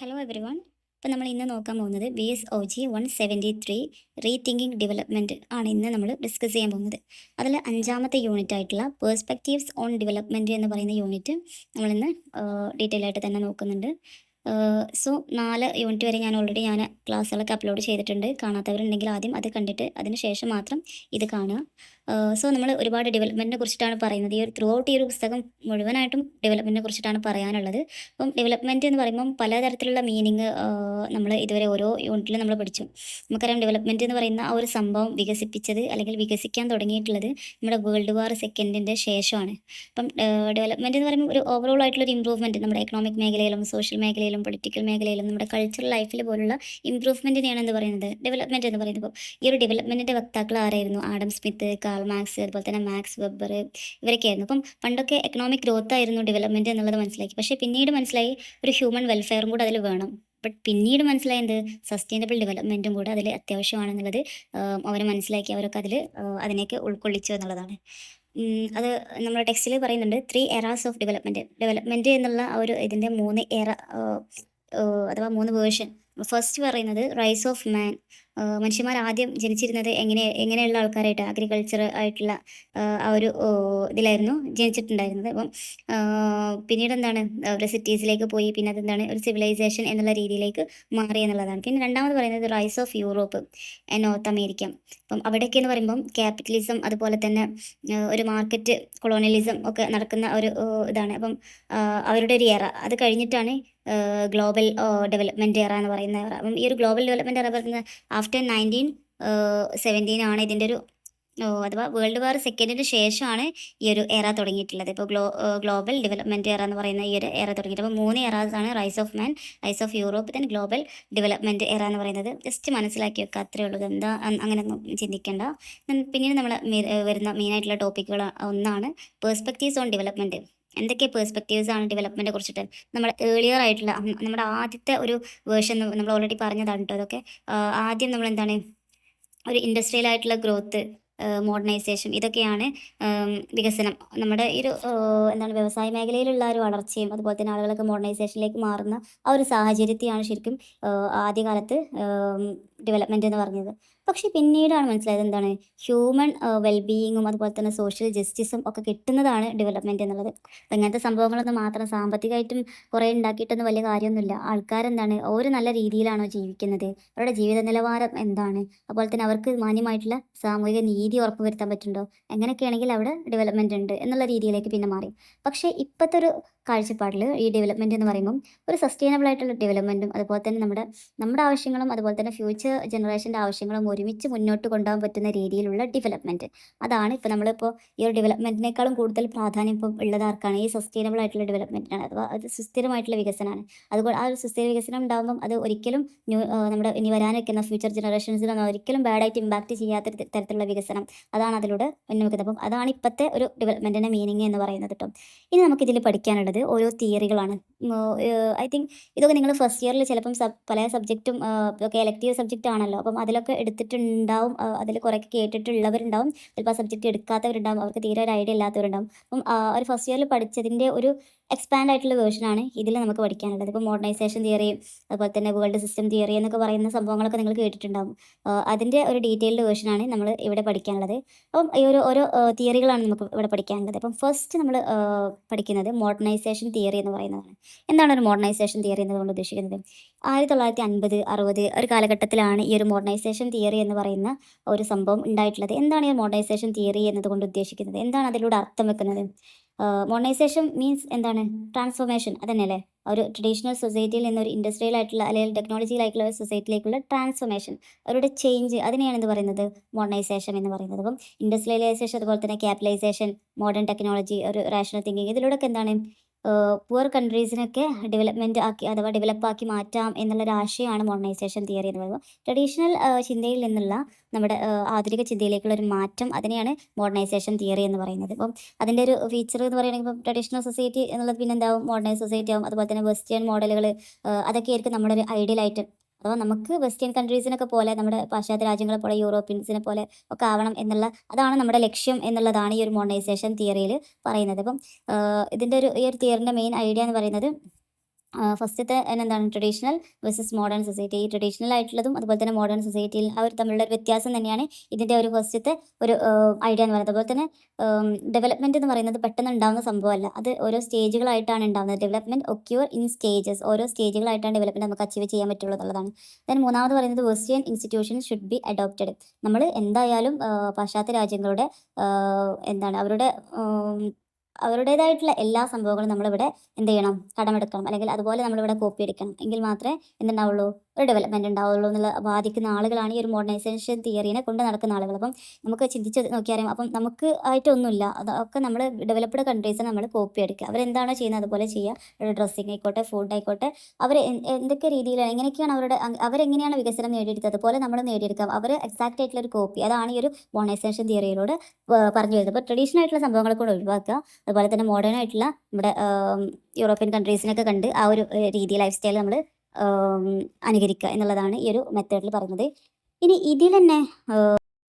Hello every one. ഇപ്പോൾ നമ്മൾ ഇന്ന് നോക്കാൻ പോകുന്നത് BSOG 173 റീതിങ്കിങ് ഡെവലപ്മെൻറ്റ് ആണ് ഇന്ന് നമ്മൾ ഡിസ്കസ് ചെയ്യാൻ പോകുന്നത്. അതിൽ അഞ്ചാമത്തെ യൂണിറ്റ് ആയിട്ടുള്ള പേഴ്സ്പെക്റ്റീവ്സ് ഓൺ ഡെവലപ്മെൻറ്റ് എന്ന് പറയുന്ന യൂണിറ്റ് നമ്മളിന്ന് ഡീറ്റെയിൽ ആയിട്ട് തന്നെ നോക്കുന്നുണ്ട്. സോ 4 യൂണിറ്റ് വരെ ഞാൻ ഓൾറെഡി ക്ലാസ്സുകളൊക്കെ അപ്ലോഡ് ചെയ്തിട്ടുണ്ട്. കാണാത്തവരുണ്ടെങ്കിൽ ആദ്യം അത് കണ്ടിട്ട് അതിന് ശേഷം മാത്രം ഇത് കാണുക. സോ നമ്മൾ ഒരുപാട് ഡെവലപ്മെൻറ്റിനെ കുറിച്ചിട്ടാണ് പറയുന്നത്. ത്രൂ ഔട്ട് ഈ ഒരു പുസ്തകം മുഴുവനായിട്ടും ഡെവലപ്മെൻറ്റിനെ കുറിച്ചിട്ടാണ് പറയാനുള്ളത്. അപ്പം ഡെവലപ്മെൻറ്റ് എന്ന് പറയുമ്പം പലതരത്തിലുള്ള മീനിങ് നമ്മൾ ഇതുവരെ ഓരോ യൂണിറ്റിലും നമ്മൾ പഠിച്ചു. നമുക്കറിയാം ഡെവലപ്മെൻറ്റ് എന്ന് പറയുന്ന ആ ഒരു സംഭവം വികസിപ്പിച്ചത് അല്ലെങ്കിൽ വികസിക്കാൻ തുടങ്ങിയിട്ടുള്ളത് നമ്മുടെ വേൾഡ് വാർ സെക്കൻഡിൻ്റെ ശേഷമാണ്. അപ്പം ഡെവലപ്മെൻറ്റ് എന്ന് പറയുമ്പോൾ ഒരു ഓവറോൾ ആയിട്ടുള്ളൊരു ഇമ്പ്രൂവ്മെൻറ്റ് നമ്മുടെ എക്കണോമിക് മേഖലയിലും സോഷ്യൽ മേഖലയിലും പൊളിറ്റിക്കൽ മേഖലയിലും നമ്മുടെ കൾച്ചറൽ ലൈഫിൽ പോലുള്ള ഇമ്പ്രൂവ്മെൻറ്റിനെയാണ് എന്ത് പറയുന്നത്, ഡെവലപ്മെൻറ്റ് എന്ന് പറയുന്നത്. ഇപ്പോൾ ഈ ഒരു ഡെവലപ്മെൻറ്റിൻ്റെ വക്താക്കൾ ആരായിരുന്നു? ആഡം സ്മിത്ത്, കാൾ മാർക്സ്, അതുപോലെ തന്നെ മാക്സ് വെബർ, ഇവരൊക്കെയായിരുന്നു. അപ്പം പണ്ടൊക്കെ എക്കണോമിക് ഗ്രോത്ത് ആയിരുന്നു ഡെവലപ്മെൻറ്റ് എന്നുള്ളത് മനസ്സിലാക്കി. പക്ഷേ പിന്നീട് മനസ്സിലായി ഒരു ഹ്യൂമൻ വെൽഫെയറും കൂടെ അതിൽ വേണം. ബട്ട് പിന്നീട് മനസ്സിലായത് സസ്റ്റൈനബിൾ ഡെവലപ്മെൻറ്റും കൂടെ അതിൽ അത്യാവശ്യമാണെന്നുള്ളത് അവർ മനസ്സിലാക്കി. അവരൊക്കെ അതിനേക്ക് ഉൾക്കൊള്ളിച്ചു എന്നുള്ളതാണ്. അത് നമ്മുടെ ടെക്സ്റ്റിൽ പറയുന്നുണ്ട് 3 എറാസ് ഓഫ് ഡെവലപ്മെൻറ്റ് എന്നുള്ള ആ ഒരു ഇതിൻ്റെ 3 എറ അഥവാ 3 വേർഷൻ. ഫസ്റ്റ് പറയുന്നത് റൈസ് ഓഫ് മാൻ. മനുഷ്യന്മാർ ആദ്യം ജനിച്ചിരുന്നത് എങ്ങനെയുള്ള ആൾക്കാരായിട്ട്, അഗ്രികൾച്ചർ ആയിട്ടുള്ള ആ ഒരു ഇതിലായിരുന്നു ജനിച്ചിട്ടുണ്ടായിരുന്നത്. അപ്പം പിന്നീട് എന്താണ്, ഒരു സിറ്റീസിലേക്ക് പോയി, പിന്നെ അതെന്താണ് ഒരു സിവിലൈസേഷൻ എന്നുള്ള രീതിയിലേക്ക് മാറി എന്നുള്ളതാണ്. പിന്നെ രണ്ടാമത് പറയുന്നത് rice of Europe and north America. അപ്പം അവിടെയൊക്കെ എന്ന് പറയുമ്പം ക്യാപിറ്റലിസം, അതുപോലെ തന്നെ ഒരു മാർക്കറ്റ് കൊളോണിയലിസം ഒക്കെ നടക്കുന്ന ഒരു ഇതാണ്. അപ്പം അവരുടെ ഒരു എറ അത് കഴിഞ്ഞിട്ടാണ് ഗ്ലോബൽ ഡെവലപ്മെൻറ്റ് എറ എന്ന് പറയുന്ന എറ. അപ്പം ഈ ഒരു ഗ്ലോബൽ ഡെവലപ്മെൻറ്റ് എറ പറയുന്നത് ആഫ്റ്റർ 1917 ആണ് ഇതിൻ്റെ ഒരു അഥവാ വേൾഡ് വാർ സെക്കൻഡിന് ശേഷമാണ് ഈ ഒരു എറ തുടങ്ങിയിട്ടുള്ളത്. ഇപ്പോൾ ഗ്ലോബൽ ഡെവലപ്മെൻറ്റ് എറ എന്ന് പറയുന്ന ഈ ഒരു എറ തുടങ്ങിയിട്ട് അപ്പോൾ 3 എറാസാണ്: rise of man, rise of Europe, then global development era എന്ന് പറയുന്നത്. ജസ്റ്റ് മനസ്സിലാക്കി വെക്കുക, അത്രയേ ഉള്ളൂ. എന്താ അങ്ങനെയൊന്നും ചിന്തിക്കേണ്ട. പിന്നീട് നമ്മൾ വരുന്ന മെയിനായിട്ടുള്ള ടോപ്പിക്കുകൾ ഒന്നാണ് പേഴ്സ്പെക്റ്റീവ്സ് ഓൺ ഡെവലപ്മെൻറ്റ്. എന്തൊക്കെ പേഴ്സ്പെക്റ്റീവ്സ് ആണ് ഡെവലപ്മെൻറ്റിനെ കുറിച്ചിട്ട്? നമ്മുടെ ഏർലിയർ ആയിട്ടുള്ള നമ്മുടെ ആദ്യത്തെ ഒരു വേർഷൻ നമ്മൾ ഓൾറെഡി പറഞ്ഞതാണ് കേട്ടോ. അതൊക്കെ ആദ്യം നമ്മൾ എന്താണ്, ഒരു ഇൻഡസ്ട്രിയൽ ആയിട്ടുള്ള ഗ്രോത്ത്, മോഡേണൈസേഷൻ, ഇതൊക്കെയാണ് വികസനം. നമ്മുടെ ഈ ഒരു എന്താണ്, വ്യവസായ മേഖലയിലുള്ള ഒരു വളർച്ചയും അതുപോലെ തന്നെ ആളുകളൊക്കെ മോഡേണൈസേഷനിലേക്ക് മാറുന്ന ആ ഒരു സാഹചര്യത്തെയാണ് ശരിക്കും ആദ്യകാലത്ത് ഡെവലപ്മെൻറ്റ് എന്ന് പറഞ്ഞത്. പക്ഷേ പിന്നീടാണ് മനസ്സിലായത് എന്താണ്, ഹ്യൂമൻ വെൽബീയിങ്ങും അതുപോലെ തന്നെ സോഷ്യൽ ജസ്റ്റിസും ഒക്കെ കിട്ടുന്നതാണ് ഡെവലപ്മെൻറ്റ് എന്നുള്ളത്. അപ്പം ഇങ്ങനത്തെ സംഭവങ്ങളൊന്നും മാത്രം സാമ്പത്തികമായിട്ടും കുറേ ഉണ്ടാക്കിയിട്ടൊന്നും വലിയ കാര്യമൊന്നുമില്ല. ആൾക്കാരെന്താണ്, ഒരു നല്ല രീതിയിലാണോ ജീവിക്കുന്നത്, അവരുടെ ജീവിത നിലവാരം എന്താണ്, അതുപോലെ തന്നെ അവർക്ക് മാന്യമായിട്ടുള്ള സാമൂഹിക നീതി ഉറപ്പുവരുത്താൻ പറ്റുന്നുണ്ടോ, അങ്ങനെയൊക്കെയാണെങ്കിൽ അവിടെ ഡെവലപ്മെൻറ്റ് ഉണ്ട് എന്നുള്ള രീതിയിലേക്ക് പിന്നെ മാറി. പക്ഷേ ഇപ്പോഴത്തെ ഒരു കാഴ്ചപ്പാടിൽ ഈ ഡെവലപ്മെൻറ്റ് എന്ന് പറയുമ്പം ഒരു സസ്റ്റൈനബിൾ ആയിട്ടുള്ള ഡെവലപ്മെൻറ്റും അതുപോലെ തന്നെ നമ്മുടെ ആവശ്യങ്ങളും അതുപോലെ തന്നെ ഫ്യൂച്ചർ ജനറേഷൻ്റെ ആവശ്യങ്ങളും ഒരുമിച്ച് മുന്നോട്ട് കൊണ്ടുപോകാൻ പറ്റുന്ന രീതിയിലുള്ള ഡെവലപ്മെൻറ്റ്. അതാണ് ഇപ്പോൾ നമ്മളിപ്പോൾ ഈ ഒരു ഡെവലപ്മെൻറ്റിനേക്കാളും കൂടുതൽ പ്രാധാന്യം ഇപ്പം ഉള്ളത് ആർക്കാണ്? ഈ സസ്റ്റൈനബിൾ ആയിട്ടുള്ള ഡെവലപ്മെൻറ്റിനാണ്. അഥവാ അത് സുസ്ഥിരമായിട്ടുള്ള വികസനമാണ്. അതുപോലെ ആ ഒരു സുസ്ഥിര വികസനം ഉണ്ടാകുമ്പം അത് ഒരിക്കലും നമ്മുടെ ഇനി വരാനിരിക്കുന്ന ഫ്യൂച്ചർ ജനറേഷൻസിനൊന്നും ഒരിക്കലും ബാഡായിട്ട് ഇമ്പാക്റ്റ് ചെയ്യാത്ത തരത്തിലുള്ള വികസനം, അതാണ് അതിലൂടെ ഉന്നമിക്കുന്നത്. അപ്പം അതാണ് ഇപ്പോഴത്തെ ഒരു ഡെവലപ്മെൻറ്റിൻ്റെ മീനിങ് എന്ന് പറയുന്നത് കേട്ടോ. ഇനി നമുക്കിതിൽ പഠിക്കാനുള്ളത് ഓരോ തിയറികളാണ്. ഐ തിങ്ക് ഇതൊക്കെ നിങ്ങൾ ഫസ്റ്റ് ഇയറിൽ ചിലപ്പം പല സബ്ജക്റ്റും ഒക്കെ എലക്റ്റീവ് സബ്ജക്റ്റ് ആണല്ലോ. അപ്പം അതിലൊക്കെ എടുത്തിട്ടുണ്ടാവും. അതിൽ കുറേയൊക്കെ കേട്ടിട്ടുള്ളവരുണ്ടാവും, ചിലപ്പോൾ ആ സബ്ജക്റ്റ് എടുക്കാത്തവരുണ്ടാവും, അവർക്ക് തീരെ ഒരു ഐഡിയ ഇല്ലാത്തവരുണ്ടാവും. അപ്പം ഒരു ഫസ്റ്റ് ഇയറിൽ പഠിച്ചതിൻ്റെ ഒരു എക്സ്പാൻഡ് ആയിട്ടുള്ള വേർഷനാണ് ഇതിൽ നമുക്ക് പഠിക്കാനുള്ളത്. ഇപ്പോൾ മോഡേണൈസേഷൻ തിയറി, അതുപോലെ തന്നെ വേൾഡ് സിസ്റ്റം തിയറി എന്നൊക്കെ പറയുന്ന സംഭവങ്ങളൊക്കെ നിങ്ങൾ കേട്ടിട്ടുണ്ടാവും. അതിൻ്റെ ഒരു ഡീറ്റെയിൽഡ് വേർഷനാണ് നമ്മൾ ഇവിടെ പഠിക്കാനുള്ളത്. അപ്പം ഈ ഓരോ തിയറികളാണ് നമുക്ക് ഇവിടെ പഠിക്കാനുള്ളത്. അപ്പം ഫസ്റ്റ് നമ്മൾ പഠിക്കുന്നത് മോഡേണൈസേഷൻ തിയറി എന്ന് പറയുന്നതാണ്. എന്താണ് ഒരു മോഡേണൈസേഷൻ തിയറി എന്നതുകൊണ്ട് ഉദ്ദേശിക്കുന്നത്? 1950, 60 ഒരു കാലഘട്ടത്തിലാണ് ഈ ഒരു മോഡേണൈസേഷൻ തിയറി എന്ന് പറയുന്ന ഒരു സംഭവം ഉണ്ടായിട്ടുള്ളത്. എന്താണ് ഈ മോഡേണൈസേഷൻ തിയറി എന്നതുകൊണ്ട് ഉദ്ദേശിക്കുന്നത്? എന്താണ് അതിലൂടെ അർത്ഥം വെക്കുന്നത്? മോഡേണൈസേഷൻ മീൻസ് എന്താണ്? ട്രാൻസ്ഫോർമേഷൻ, അതന്നെയല്ലേ? ഒരു ട്രഡീഷണൽ സൊസൈറ്റിയിൽ നിന്ന് ഒരു ഇൻഡസ്ട്രിയൽ ആയിട്ടുള്ള അല്ലെങ്കിൽ ടെക്നോളജിയിലായിട്ടുള്ള ഒരു സൊസൈറ്റിയിലേക്കുള്ള ട്രാൻസ്ഫോർമേഷൻ, അവരുടെ ചേഞ്ച്, അതിനെയാണ് എന്ത് പറയുന്നത്? മോഡേണൈസേഷൻ എന്ന് പറയുന്നത്. അപ്പം ഇൻഡസ്ട്രിയലൈസേഷൻ, അതുപോലെ തന്നെ ക്യാപിറ്റലൈസേഷൻ, മോഡേൺ ടെക്നോളജി, ഒരു റാഷണൽ തിങ്കിങ്, ഇതിലൂടെയൊക്കെ എന്താണ്, പുവർ കൺട്രീസിനൊക്കെ ഡെവലപ്മെൻറ്റ് ആക്കി അഥവാ ഡെവലപ്പാക്കി മാറ്റാം എന്നുള്ളൊരു ആശയമാണ് മോഡേണൈസേഷൻ തിയറി എന്ന് പറയുന്നത്. ട്രഡീഷണൽ ചിന്തയിൽ നിന്നുള്ള നമ്മുടെ ആധുനിക ചിന്തയിലേക്കുള്ള ഒരു മാറ്റം, അതിനെയാണ് മോഡേണൈസേഷൻ തിയറി എന്ന് പറയുന്നത്. ഇപ്പം അതിൻ്റെ ഒരു ഫീച്ചർ എന്ന് പറയുകയാണെങ്കിൽ ഇപ്പം ട്രഡീഷണൽ സൊസൈറ്റി എന്നുള്ളത് പിന്നെ എന്താവും, മോഡേണൈസ് സൊസൈറ്റി ആവും. അതുപോലെ തന്നെ വെസ്റ്റേൺ മോഡലുകൾ, അതൊക്കെ ആയിരിക്കും നമ്മുടെ ഒരു ഐഡിയലായിട്ട്. അഥവാ നമുക്ക് വെസ്റ്റേൺ കൺട്രീസിനൊക്കെ പോലെ, നമ്മുടെ പാശ്ചാത്യ രാജ്യങ്ങളെ പോലെ, യൂറോപ്യൻസിനെ പോലെ ഒക്കെ ആവണം എന്നുള്ള, അതാണ് നമ്മുടെ ലക്ഷ്യം എന്നുള്ളതാണ് ഈ ഒരു മോഡേണൈസേഷൻ തിയറിയിൽ പറയുന്നത്. അപ്പം ഇതിൻ്റെ ഈ ഒരു തിയറിൻ്റെ മെയിൻ ഐഡിയ എന്ന് പറയുന്നത് ഫസ്റ്റത്തെ എന്താണ് ട്രഡീഷണൽ വേഴ്സസ് മോഡേൺ സൊസൈറ്റി. ഈ ട്രഡീഷണൽ ആയിട്ടുള്ളതും അതുപോലെ തന്നെ മോഡേൺ സൊസൈറ്റിയിൽ അവർ തമ്മിലുള്ള ഒരു വ്യത്യാസം തന്നെയാണ് ഇതിൻ്റെ ഒരു ഫസ്റ്റത്തെ ഒരു ഐഡിയ എന്ന് പറയുന്നത്. അതുപോലെ തന്നെ ഡെവലപ്മെൻറ്റ് എന്ന് പറയുന്നത് പെട്ടെന്ന് ഉണ്ടാകുന്ന സംഭവമല്ല, അത് ഓരോ സ്റ്റേജുകളായിട്ടാണ് ഉണ്ടാകുന്നത്. ഡെവലപ്മെൻറ്റ് ഒക്യൂർ ഇൻ സ്റ്റേജസ്, ഓരോ സ്റ്റേജുകളായിട്ടാണ് ഡെവലപ്മെൻറ്റ് നമുക്ക് അച്ചീവ് ചെയ്യാൻ പറ്റുള്ളൂ എന്നുള്ളതാണ്. ദെൻ മൂന്നാമത് പറയുന്നത് western institution should be adopted. നമ്മൾ എന്തായാലും പാശ്ചാത്യ രാജ്യങ്ങളുടെ എന്താണ് അവരുടേതായിട്ടുള്ള എല്ലാ സംഭവങ്ങളും നമ്മളിവിടെ എന്ത് ചെയ്യണം, കടമെടുക്കണം, അല്ലെങ്കിൽ അതുപോലെ നമ്മളിവിടെ കോപ്പി അടിക്കണം. എങ്കിൽ മാത്രമേ എന്തുണ്ടാവുള്ളൂ, ഒരു ഡെവലപ്മെൻറ്റ് ഉണ്ടാവുള്ളൂ എന്നുള്ള വാദിക്കുന്ന ആളുകളാണ് ഈ ഒരു മോഡേണൈസേഷൻ തിയറീനെ കൊണ്ട് നടക്കുന്ന ആളുകൾ. അപ്പം നമുക്ക് ചിന്തിച്ച് നോക്കിയാൽ അപ്പം നമുക്ക് ആയിട്ടൊന്നുമില്ല, അതൊക്കെ നമ്മൾ ഡെവലപ്ഡ് കൺട്രീസ് നമ്മൾ കോപ്പി അടിക്കുക. അവരെന്താണോ ചെയ്യുന്നത് അതുപോലെ ചെയ്യുക. ഡ്രസ്സിങ് ആയിക്കോട്ടെ, ഫുഡ് ആയിക്കോട്ടെ, അവർ എന്തൊക്കെ രീതിയിലാണ് എങ്ങനെയൊക്കെയാണ് അവരെങ്ങനെയാണ് വികസനം നേടിയെടുത്തത് അതുപോലെ നമ്മൾ നേടിയെടുക്കാം. അവർ എക്സാക്റ്റ് ആയിട്ടുള്ള ഒരു കോപ്പി, അതാണ് ഈ ഒരു മോഡേണൈസേഷൻ തിയറിയിലൂടെ പറഞ്ഞു വരുന്നത്. അപ്പോൾ ട്രഡീഷണൽ ആയിട്ടുള്ള സംഭവങ്ങളെ കൂടെ ഒഴിവാക്കുക, അതുപോലെ തന്നെ മോഡേൺ ആയിട്ടുള്ള നമ്മുടെ യൂറോപ്യൻ കൺട്രീസിനൊക്കെ കണ്ട് ആ ഒരു രീതി ലൈഫ് സ്റ്റൈൽ നമ്മൾ അനുകരിക്കുക എന്നുള്ളതാണ് ഈ ഒരു മെത്തേഡിൽ പറയുന്നത്. ഇനി ഇതിൽ തന്നെ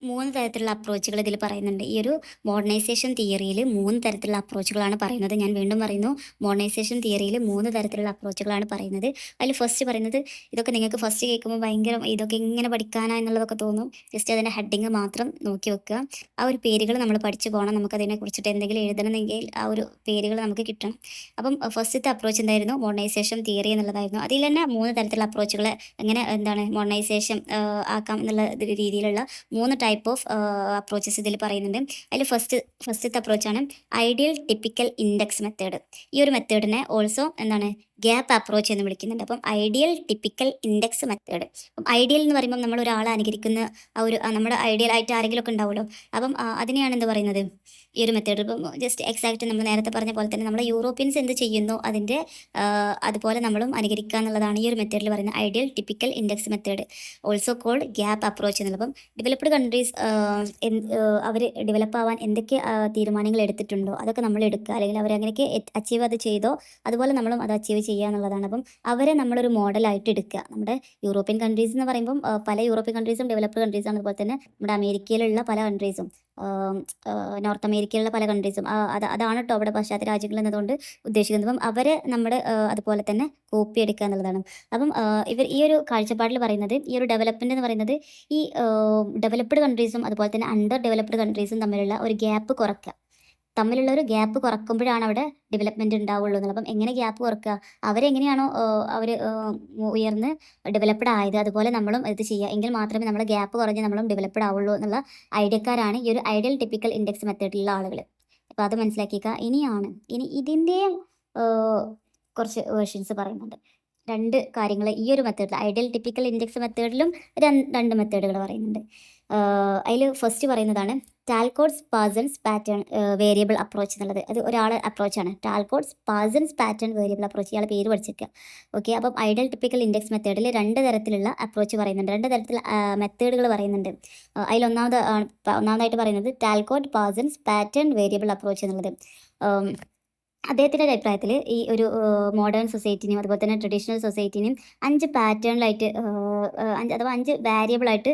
3 തരത്തിലുള്ള അപ്രോച്ചുകൾ ഇതിൽ പറയുന്നുണ്ട്. ഈ ഒരു മോഡേണൈസേഷൻ തിയറിയിൽ 3 തരത്തിലുള്ള അപ്രോച്ചുകളാണ് പറയുന്നത്. ഞാൻ വീണ്ടും പറയുന്നു, മോഡേണൈസേഷൻ തിയറിയിൽ 3 തരത്തിലുള്ള അപ്രോച്ചുകളാണ് പറയുന്നത്. അതിൽ ഫസ്റ്റ് പറയുന്നത്, ഇതൊക്കെ നിങ്ങൾക്ക് ഫസ്റ്റ് കേൾക്കുമ്പോൾ ഭയങ്കര ഇതൊക്കെ ഇങ്ങനെ പഠിക്കാനാ എന്നുള്ളതൊക്കെ തോന്നും. ജസ്റ്റ് അതിൻ്റെ ഹെഡിങ് മാത്രം നോക്കി വെക്കുക. ആ ഒരു പേരുകൾ നമ്മൾ പഠിച്ചു പോകണം. നമുക്കതിനെ കുറിച്ചിട്ട് എന്തെങ്കിലും എഴുതണമെങ്കിൽ ആ ഒരു പേരുകൾ നമുക്ക് കിട്ടണം. അപ്പം ഫസ്റ്റത്തെ അപ്രോച്ച് എന്തായിരുന്നു, മോഡേണൈസേഷൻ തിയറി എന്നുള്ളതായിരുന്നു. അതിൽ തന്നെ 3 തരത്തിലുള്ള അപ്രോച്ചുകൾ എങ്ങനെ മോഡേണൈസേഷൻ ആക്കാം എന്നുള്ള രീതിയിലുള്ള 3 ടൈപ്പ് ഓഫ് അപ്രോച്ചസ് ഇതിൽ പറയുന്നുണ്ട്. അതിൽ ഫസ്റ്റത്തെ അപ്രോച്ചാണ് ഐഡിയൽ ടിപ്പിക്കൽ ഇൻഡെക്സ് മെത്തേഡ്. ഈ ഒരു മെത്തേഡിനെ ഓൾസോ ഗ്യാപ്പ് അപ്രോച്ച് എന്ന് വിളിക്കുന്നുണ്ട്. അപ്പം ഐഡിയൽ ടിപ്പിക്കൽ ഇൻഡെക്സ് മെത്തേഡ്. അപ്പം ഐഡിയൽ എന്ന് പറയുമ്പോൾ നമ്മൾ ഒരാളെ അനുകരിക്കുന്ന നമ്മുടെ ഐഡിയൽ ആയിട്ട് ആരെങ്കിലും ഒക്കെ ഉണ്ടാവുമല്ലോ. അപ്പം അതിനെയാണ് എന്ത് പറയുന്നത്, ഈ ഒരു മെത്തേഡ്. ഇപ്പം ജസ്റ്റ് എക്സാക്റ്റ് നമ്മൾ നേരത്തെ പറഞ്ഞ പോലെ തന്നെ നമ്മൾ യൂറോപ്യൻസ് എന്ത് ചെയ്യുന്നു അതിൻ്റെ അതുപോലെ നമ്മളും അനുകരിക്കുക എന്നുള്ളതാണ് ഈ ഒരു മെത്തേഡിൽ പറയുന്നത് ideal typical index method, also called gap approach എന്നുള്ളത്. അപ്പം ഡെവലപ്ഡ് കൺട്രീസ് അവർ ഡെവലപ്പ് ആവാൻ എന്തൊക്കെ തീരുമാനങ്ങൾ എടുത്തിട്ടുണ്ടോ അതൊക്കെ നമ്മൾ എടുക്കുക, അല്ലെങ്കിൽ അവരങ്ങനെയൊക്കെ അച്ചീവ് അത് ചെയ്തോ അതുപോലെ നമ്മളും അത് അച്ചീവ് ചെയ്യുക എന്നുള്ളതാണ്. അപ്പം അവരെ നമ്മളൊരു മോഡലായിട്ട് എടുക്കുക. നമ്മുടെ യൂറോപ്യൻ കൺട്രീസ് എന്ന് പറയുമ്പം പല യൂറോപ്യൻ കൺട്രീസും ഡെവലപ്ഡ് കൺട്രീസാണ്. അതുപോലെ തന്നെ നമ്മുടെ അമേരിക്കയിലുള്ള പല കൺട്രീസും നോർത്ത് അമേരിക്കയിലുള്ള പല കൺട്രീസും അതാണ് കേട്ടോ അവിടെ പാശ്ചാത്യ രാജ്യങ്ങൾ എന്നതുകൊണ്ട് ഉദ്ദേശിക്കുന്നത്. അപ്പം അവരെ നമ്മൾ അതുപോലെ തന്നെ കോപ്പി എടുക്കുക എന്നുള്ളതാണ്. അപ്പം ഇവർ ഈ ഒരു കാഴ്ചപ്പാടിൽ പറയുന്നത്, ഈ ഒരു ഡെവലപ്മെൻറ്റ് എന്ന് പറയുന്നത് ഈ ഡെവലപ്ഡ് കൺട്രീസും അതുപോലെ തന്നെ അണ്ടർ ഡെവലപ്ഡ് കൺട്രീസും തമ്മിലുള്ള ഒരു ഗ്യാപ്പ് കുറക്കുമ്പോഴാണ് അവിടെ ഡെവലപ്മെൻറ്റ് ഉണ്ടാവുള്ളൂ എന്നുള്ളത്. അപ്പം എങ്ങനെ ഗ്യാപ്പ് കുറക്കുക, അവരെങ്ങനെയാണോ അവർ ഉയർന്ന് ഡെവലപ്ഡ് ആയത് അതുപോലെ നമ്മളും ഇത് ചെയ്യുക, എങ്കിൽ മാത്രമേ നമ്മൾ ഗ്യാപ്പ് കുറഞ്ഞ് നമ്മളും ഡെവലപ്ഡ് ആവുള്ളൂ എന്നുള്ള ഐഡിയക്കാരാണ് ഈ ഒരു ഐഡിയൽ ടിപ്പിക്കൽ ഇൻഡെക്സ് മെത്തേഡിലുള്ള ആളുകൾ. അപ്പോൾ അത് മനസ്സിലാക്കിക്കുക. ഇനി ഇതിൻ്റെയും കുറച്ച് വേർഷൻസ് പറയുന്നുണ്ട്. 2 കാര്യങ്ങൾ ഈ ഒരു മെത്തേഡിൽ ഐഡിയൽ ടിപ്പിക്കൽ ഇൻഡെക്സ് മെത്തേഡിലും 2 മെത്തേഡുകൾ പറയുന്നുണ്ട്. അതിൽ ഫസ്റ്റ് പറയുന്നതാണ് ടാൽകോട്സ് പാഴ്സൺസ് പാറ്റേൺ വേരിയബിൾ അപ്രോച്ച് എന്നുള്ളത്. അത് ഒരാളെ അപ്രോച്ചാണ്, ടാൽകോട്സ് പാഴ്സൺസ് പാറ്റേൺ വേരിയബിൾ അപ്രോച്ച്. ഇയാളെ പേര് പഠിച്ചേക്കുക. ഓക്കെ. അപ്പം ഐഡിയൽ ടിപ്പിക്കൽ ഇൻഡെക്സ് മെത്തേഡിൽ 2 തരത്തിലുള്ള അപ്രോച്ച് പറയുന്നുണ്ട്, 2 തരത്തിലുള്ള മെത്തേഡുകൾ പറയുന്നുണ്ട്. അതിൽ ഒന്നാമതായിട്ട് പറയുന്നത് ടാൽകോട്ട് പാഴ്സൺസ് പാറ്റേൺ വേരിയബിൾ അപ്രോച്ച് എന്നുള്ളത്. അദ്ദേഹത്തിൻ്റെ അഭിപ്രായത്തിൽ ഈ ഒരു മോഡേൺ സൊസൈറ്റിനെയും അതുപോലെ തന്നെ ട്രഡീഷണൽ സൊസൈറ്റിനെയും 5 പാറ്റേണിലായിട്ട് അഥവാ 5 വേരിയബിളായിട്ട്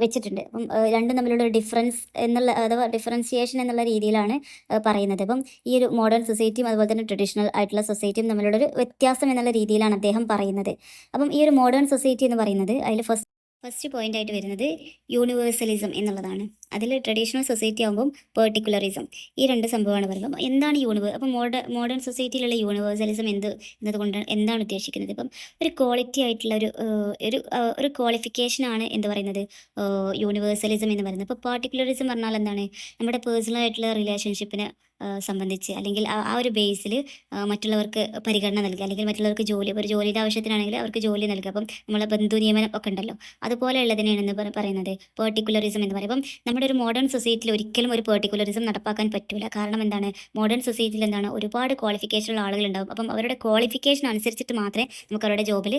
വെച്ചിട്ടുണ്ട്. അപ്പം രണ്ടും തമ്മിലുള്ള ഒരു ഡിഫറൻസ് അഥവാ ഡിഫറൻസിയേഷൻ എന്നുള്ള രീതിയിലാണ് പറയുന്നത്. അപ്പം ഈ ഒരു മോഡേൺ സൊസൈറ്റിയും അതുപോലെ തന്നെ ട്രഡീഷണൽ ആയിട്ടുള്ള സൊസൈറ്റിയും തമ്മിലുള്ളൊരു വ്യത്യാസം എന്നുള്ള രീതിയിലാണ് അദ്ദേഹം പറയുന്നത്. അപ്പം ഈ ഒരു മോഡേൺ സൊസൈറ്റി എന്ന് പറയുന്നത് അതിൽ ഫസ്റ്റ് പോയിന്റ് ആയിട്ട് വരുന്നത് യൂണിവേഴ്സലിസം എന്നുള്ളതാണ്. അതിൽ ട്രഡീഷണൽ സൊസൈറ്റി ആകുമ്പം പെർട്ടിക്കുലറിസം, ഈ 2 സംഭവമാണ് പറയുന്നത്. അപ്പം എന്താണ് അപ്പം മോഡേൺ സൊസൈറ്റിയിലുള്ള യൂണിവേഴ്സലിസം എന്നതുകൊണ്ട് എന്താണ് ഉദ്ദേശിക്കുന്നത്? ഇപ്പം ഒരു ക്വാളിറ്റി ആയിട്ടുള്ള ഒരു ക്വാളിഫിക്കേഷനാണ് എന്ത് പറയുന്നത്, യൂണിവേഴ്സലിസം എന്ന് പറയുന്നത്. ഇപ്പോൾ പാർട്ടിക്കുലറിസം പറഞ്ഞാൽ എന്താണ്, നമ്മുടെ പേഴ്സണൽ ആയിട്ടുള്ള റിലേഷൻഷിപ്പിനെ സംബന്ധിച്ച് അല്ലെങ്കിൽ ആ ഒരു ബേസിൽ മറ്റുള്ളവർക്ക് പരിഗണന നൽകുക, അല്ലെങ്കിൽ മറ്റുള്ളവർക്ക് ഒരു ജോലിയുടെ ആവശ്യത്തിനാണെങ്കിൽ അവർക്ക് ജോലി നൽകുക. അപ്പം നമ്മളെ ബന്ധു നിയമനം ഒക്കെ ഉണ്ടല്ലോ, അതുപോലെയുള്ളതിനെയാണ് പറയുന്നത് പെർട്ടിക്കുലറിസം എന്ന് പറയും. അപ്പം നമ്മുടെ ഒരു മോഡേൺ സൊസൈറ്റിയിൽ ഒരിക്കലും ഒരു പെർട്ടിക്കുലറിസം നടപ്പാക്കാൻ പറ്റില്ല. കാരണം എന്താണ്, മോഡേൺ സൊസൈറ്റിയിൽ ഒരുപാട് ക്വാളിഫിക്കേഷനുള്ള ആളുകളുണ്ടാവും. അപ്പം അവരുടെ ക്വാളിഫിക്കേഷൻ അനുസരിച്ചിട്ട് മാത്രമേ നമുക്ക് അവരുടെ ജോബിൽ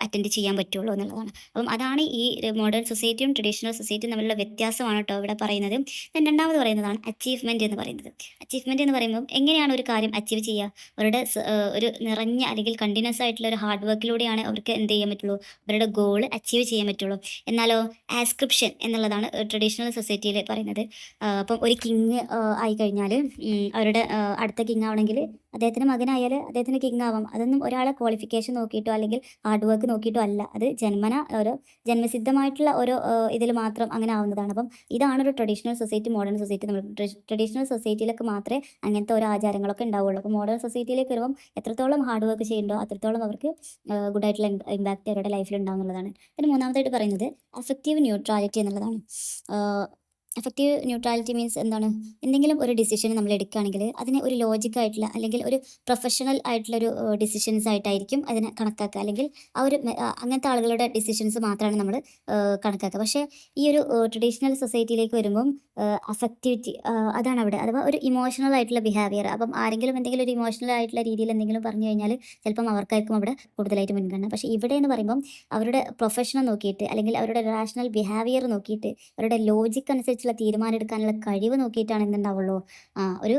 അറ്റൻഡ് ചെയ്യാൻ പറ്റുള്ളൂ എന്നുള്ളതാണ്. അപ്പം അതാണ് ഈ മോഡേൺ സൊസൈറ്റിയും ട്രഡീഷണൽ സൊസൈറ്റിയും തമ്മിലുള്ള വ്യത്യാസമാണ് കേട്ടോ ഇവിടെ പറയുന്നത്. രണ്ടാമത് പറയുന്നതാണ് അച്ചീവ്മെൻറ്റ് എന്ന് പറയുന്നത്. അച്ചീവ്മെൻറ്റ് എന്ന് പറയുമ്പോൾ എങ്ങനെയാണ് ഒരു കാര്യം അച്ചീവ് ചെയ്യുക, അവരുടെ ഒരു നിറഞ്ഞ അല്ലെങ്കിൽ കണ്ടിന്യൂസ് ആയിട്ടുള്ള ഒരു ഹാർഡ് വർക്കിലൂടെയാണ് അവർക്ക് എന്ത് ചെയ്യാൻ പറ്റുള്ളൂ, അവരുടെ ഗോൾ അച്ചീവ് ചെയ്യാൻ പറ്റുള്ളൂ. എന്നാലോ ആസ്ക്രിപ്ഷൻ എന്നുള്ളതാണ് ട്രഡീഷണൽ സൊസൈറ്റിയിൽ പറയുന്നത്. അപ്പം ഒരു കിങ് ആയിക്കഴിഞ്ഞാൽ അവരുടെ അടുത്ത കിങ് ആവണമെങ്കിൽ അദ്ദേഹത്തിൻ്റെ മകനായാൽ അദ്ദേഹത്തിന് കിങ് ആവാം. അതൊന്നും ഒരാളെ ക്വാളിഫിക്കേഷൻ നോക്കിയിട്ടോ അല്ലെങ്കിൽ ഹാർഡ് വർക്ക് നോക്കിയിട്ടോ അല്ല. അത് ഓരോ ജന്മസിദ്ധമായിട്ടുള്ള ഓരോ ഇതിൽ മാത്രം അങ്ങനെ ആവുന്നതാണ്. അപ്പം ഇതാണ് ഒരു ട്രഡീഷണൽ സൊസൈറ്റി, മോഡേൺ സൊസൈറ്റി. നമ്മൾ ട്രഡീഷണൽ സൊസൈറ്റിയിലൊക്കെ മാത്രമേ അങ്ങനത്തെ ഓരോ ആചാരങ്ങളൊക്കെ ഉണ്ടാവുള്ളൂ. അപ്പോൾ മോഡേൺ സൊസൈറ്റിയിലേക്ക് വരുമ്പം എത്രത്തോളം ഹാർഡ് വർക്ക് ചെയ്യുന്നുണ്ടോ അത്രത്തോളം അവർക്ക് ഗുഡായിട്ടുള്ള ഇമ്പാക്റ്റ് അവരുടെ ലൈഫിൽ ഉണ്ടാവും എന്നുള്ളതാണ്. പിന്നെ മൂന്നാമതായിട്ട് പറയുന്നത് അഫക്റ്റീവ് ന്യൂട്രാലിറ്റി എന്നുള്ളതാണ്. എഫക്റ്റീവ് ന്യൂട്രാലിറ്റി മീൻസ് എന്താണ്? എന്തെങ്കിലും ഒരു ഡിസിഷൻ നമ്മൾ എടുക്കുകയാണെങ്കിൽ അതിനെ ഒരു ലോജിക്കായിട്ടുള്ള അല്ലെങ്കിൽ ഒരു പ്രൊഫഷണൽ ആയിട്ടുള്ളൊരു ഡിസിഷൻസ് ആയിട്ടായിരിക്കും അതിനെ കണക്കാക്കുക. അല്ലെങ്കിൽ അങ്ങനത്തെ ആളുകളുടെ ഡിസിഷൻസ് മാത്രമാണ് നമ്മൾ കണക്കാക്കുക. പക്ഷേ ഈ ഒരു ട്രഡീഷണൽ സൊസൈറ്റിയിലേക്ക് വരുമ്പം അഫക്റ്റിവിറ്റി അതാണ് അവിടെ, അഥവാ ഒരു ഇമോഷണൽ ആയിട്ടുള്ള ബിഹേവിയർ. അപ്പം ആരെങ്കിലും എന്തെങ്കിലും ഒരു ഇമോഷണൽ ആയിട്ടുള്ള രീതിയിൽ എന്തെങ്കിലും പറഞ്ഞു കഴിഞ്ഞാൽ ചിലപ്പം അവർക്കായിരിക്കും അവിടെ കൂടുതലായിട്ട് മുൻഗണന. പക്ഷേ ഇവിടെ എന്ന് പറയുമ്പം അവരുടെ പ്രൊഫഷനെ നോക്കിയിട്ട് അല്ലെങ്കിൽ അവരുടെ റാഷണൽ ബിഹേവിയർ നോക്കിയിട്ട് അവരുടെ ലോജിക് അനുസരിച്ചുള്ള തീരുമാനം എടുക്കാനുള്ള കഴിവ് നോക്കിയിട്ടാണ് എന്തുണ്ടാവുള്ളൂ, ഒരു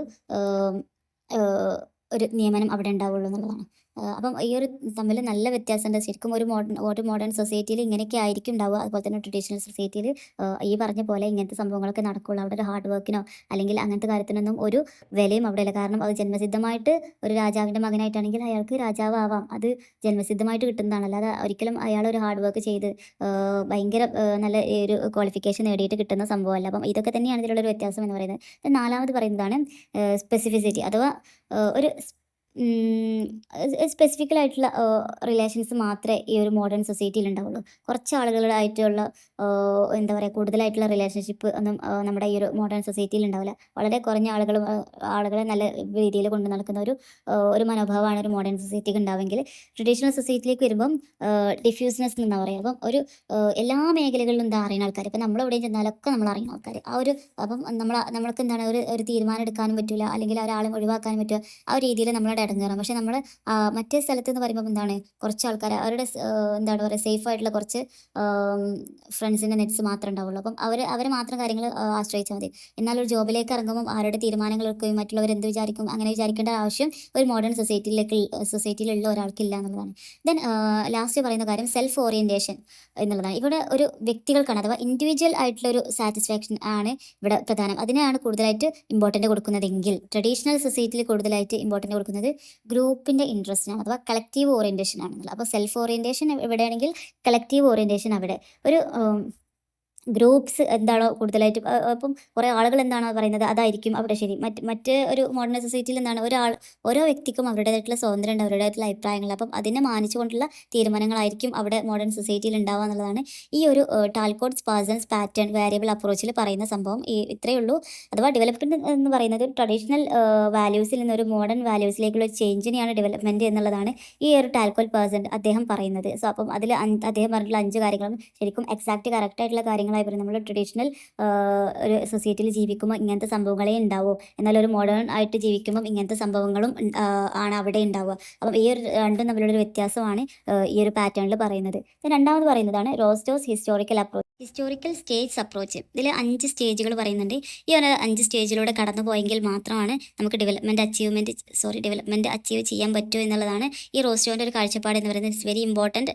ഒരു നിയമനം അവിടെ ഉണ്ടാവുള്ളൂ എന്നുള്ളതാണ്. അപ്പം ഈ ഒരു തമ്മിൽ നല്ല വ്യത്യാസമുണ്ട്. ശരിക്കും ഒരു മോഡേൺ സൊസൈറ്റിയിൽ ഇങ്ങനെയൊക്കെ ആയിരിക്കും ഉണ്ടാവുക. അതുപോലെ തന്നെ ട്രഡീഷണൽ സൊസൈറ്റിയിൽ ഈ പറഞ്ഞ പോലെ ഇങ്ങനത്തെ സംഭവങ്ങളൊക്കെ നടക്കുകയുള്ളൂ. അവിടെ ഒരു ഹാർഡ് വർക്കിനോ അല്ലെങ്കിൽ അങ്ങനത്തെ കാര്യത്തിനൊന്നും ഒരു വിലയും അവിടെ ഇല്ല. കാരണം അത് ജന്മസിദ്ധമായിട്ട് ഒരു രാജാവിൻ്റെ മകനായിട്ടാണെങ്കിൽ അയാൾക്ക് രാജാവ് ആവാം. അത് ജന്മസിദ്ധമായിട്ട് കിട്ടുന്നതാണ്. അല്ലാതെ ഒരിക്കലും അയാൾ ഒരു ഹാർഡ് വർക്ക് ചെയ്ത് ഭയങ്കര നല്ല ഒരു ക്വാളിഫിക്കേഷൻ നേടിയിട്ട് കിട്ടുന്ന സംഭവമല്ല. അപ്പം ഇതൊക്കെ തന്നെയാണ് ഇതിലുള്ളൊരു വ്യത്യാസം എന്ന് പറയുന്നത്. നാലാമത് പറയുന്നതാണ് സ്പെസിഫിസിറ്റി, അഥവാ ഒരു സ്പെസിഫിക്കലായിട്ടുള്ള റിലേഷൻസ് മാത്രമേ ഈ ഒരു മോഡേൺ സൊസൈറ്റിയിൽ ഉണ്ടാവുള്ളൂ. കുറച്ച് ആളുകളായിട്ടുള്ള എന്താ പറയുക, കൂടുതലായിട്ടുള്ള റിലേഷൻഷിപ്പ് ഒന്നും നമ്മുടെ ഈ ഒരു മോഡേൺ സൊസൈറ്റിയിൽ ഉണ്ടാവില്ല. വളരെ കുറഞ്ഞ ആളുകളെ നല്ല രീതിയിൽ കൊണ്ട് നടക്കുന്ന ഒരു മനോഭാവമാണ് ഒരു മോഡേൺ സൊസൈറ്റിക്ക് ഉണ്ടാവുമെങ്കിൽ ട്രഡീഷണൽ സൊസൈറ്റിയിലേക്ക് വരുമ്പം ഡിഫ്യൂസ്നെസ് എന്നാ പറയുക. അപ്പം എല്ലാ മേഖലകളിലും എന്താ അറിയുന്ന ആൾക്കാർ, ഇപ്പം നമ്മളെവിടെയും ചെന്നാലൊക്കെ നമ്മൾ അറിയുന്ന ആൾക്കാർ. അപ്പം നമ്മൾക്ക് എന്താണ് ഒരു തീരുമാനം എടുക്കാനും പറ്റില്ല, അല്ലെങ്കിൽ ഒരാളെ ഒഴിവാക്കാനും പറ്റുക, ആ ഒരു രീതിയിൽ നമ്മളോട് ഇടങ്ങേറാം. പക്ഷെ നമ്മൾ മറ്റേ സ്ഥലത്ത് എന്ന് പറയുമ്പോൾ എന്താണ്, കുറച്ച് ആൾക്കാർ അവരുടെ എന്താണ് പറയുക, സേഫ് ആയിട്ടുള്ള കുറച്ച് ഫ്രണ്ട്സിൻ്റെ നെറ്റ്സ് മാത്രമേ ഉണ്ടാവുള്ളൂ. അപ്പം അവരെ മാത്രം കാര്യങ്ങൾ ആശ്രയിച്ചാൽ മതി. എന്നാൽ ഒരു ജോബിലേക്ക് ഇറങ്ങുമ്പോൾ ആരുടെ തീരുമാനങ്ങൾ എടുക്കുകയും മറ്റുള്ളവർ എന്ത് വിചാരിക്കും അങ്ങനെ വിചാരിക്കേണ്ട ആവശ്യം ഒരു മോഡേൺ സൊസൈറ്റിയിലുള്ള ഒരാൾക്കില്ല എന്നുള്ളതാണ്. ദെൻ ലാസ്റ്റ് പറയുന്ന കാര്യം സെൽഫ് ഓറിയൻറ്റേഷൻ എന്നുള്ളതാണ്. ഇവിടെ ഒരു വ്യക്തികൾക്കാണ്, അഥവാ ഇൻഡിവിജ്വൽ ആയിട്ടുള്ള ഒരു സാറ്റിസ്ഫാക്ഷൻ ആണ് ഇവിടെ പ്രധാനം. അതിനെയാണ് കൂടുതലായിട്ട് ഇമ്പോർട്ടൻ്റ് കൊടുക്കുന്നതെങ്കിൽ ട്രഡീഷണൽ സൊസൈറ്റിയിൽ കൂടുതലായിട്ട് ഇമ്പോർട്ടൻ്റ് കൊടുക്കുന്നത് ഗ്രൂപ്പിൻ്റെ ഇൻട്രസ്റ്റിനാണ്, അഥവാ കളക്റ്റീവ് ഓറിയൻറ്റേഷൻ ആണെന്നുള്ളത്. അപ്പോൾ സെൽഫ് ഓറിയൻറ്റേഷൻ എവിടെയാണെങ്കിൽ കളക്റ്റീവ് ഓറിയൻറ്റേഷൻ അവിടെ. ഒരു ഗ്രൂപ്പ്സ് എന്താണോ കൂടുതലായിട്ട് അപ്പം കുറേ ആളുകൾ എന്താണോ പറയുന്നത് അതായിരിക്കും അവിടെ ശരി. മറ്റ് ഒരു മോഡേൺ സൊസൈറ്റിയിൽ എന്താണ്, ഓരോ വ്യക്തിക്കും അവരുടേതായിട്ടുള്ള സ്വാതന്ത്ര്യം ഉണ്ട്, അവരുടേതായിട്ടുള്ള അഭിപ്രായങ്ങൾ. അപ്പം അതിനെ മാനിച്ചുകൊണ്ടുള്ള തീരുമാനങ്ങളായിരിക്കും അവിടെ മോഡേൺ സൊസൈറ്റിയിൽ ഉണ്ടാവുക എന്നുള്ളതാണ് ഈ ഒരു ടാൽക്കോട്ട് സ്പാർസൺസ് പാറ്റേൺ വേരിയബിൾ അപ്രോച്ചിൽ പറയുന്ന സംഭവം. ഇത്രയേ ഉള്ളൂ. അഥവാ ഡെവലപ്മെൻറ്റ് എന്ന് പറയുന്നത് ട്രഡീഷണൽ വാല്യൂസിൽ നിന്ന് ഒരു മോഡേൺ വാല്യൂസിലേക്കുള്ള ചേഞ്ചിനെയാണ് ഡെവലപ്മെൻറ്റ് എന്നുള്ളതാണ് ഈ ഒരു ടാൽക്കോട്ട് പേഴ്സൺ അദ്ദേഹം പറയുന്നത്. സോ അപ്പം അതിൽ അദ്ദേഹം പറഞ്ഞിട്ടുള്ള 5 കാര്യങ്ങളും ശരിക്കും എക്സാക്റ്റ് കറക്റ്റായിട്ടുള്ള കാര്യങ്ങളായി വരും. നമ്മൾ ട്രഡീഷണൽ ഒരു സൊസൈറ്റിയിൽ ജീവിക്കുമ്പോൾ ഇങ്ങനത്തെ സംഭവങ്ങളേ ഉണ്ടാവൂ, എന്നാൽ ഒരു മോഡേൺ ആയിട്ട് ജീവിക്കുമ്പം ഇങ്ങനത്തെ സംഭവങ്ങളും ആണ് അവിടെ ഉണ്ടാവുക. അപ്പം ഈ ഒരു രണ്ടും തമ്മിലുള്ളൊരു വ്യത്യാസമാണ് ഈ ഒരു പാറ്റേണിൽ പറയുന്നത്. രണ്ടാമത് പറയുന്നതാണ് റോസ്റ്റോസ് ഹിസ്റ്റോറിക്കൽ സ്റ്റേജ് അപ്രോച്ച്. ഇതിൽ 5 സ്റ്റേജുകൾ പറയുന്നുണ്ട്. ഈ ഒരു 5 സ്റ്റേജിലൂടെ കടന്നു പോയെങ്കിൽ മാത്രമാണ് നമുക്ക് ഡെവലപ്മെൻറ്റ് അച്ചീവ് ചെയ്യാൻ പറ്റുമോ എന്നുള്ളതാണ് ഈ റോസ്റ്റോൻ്റെ ഒരു കാഴ്ചപ്പാട് എന്ന് പറയുന്നത്. It's very important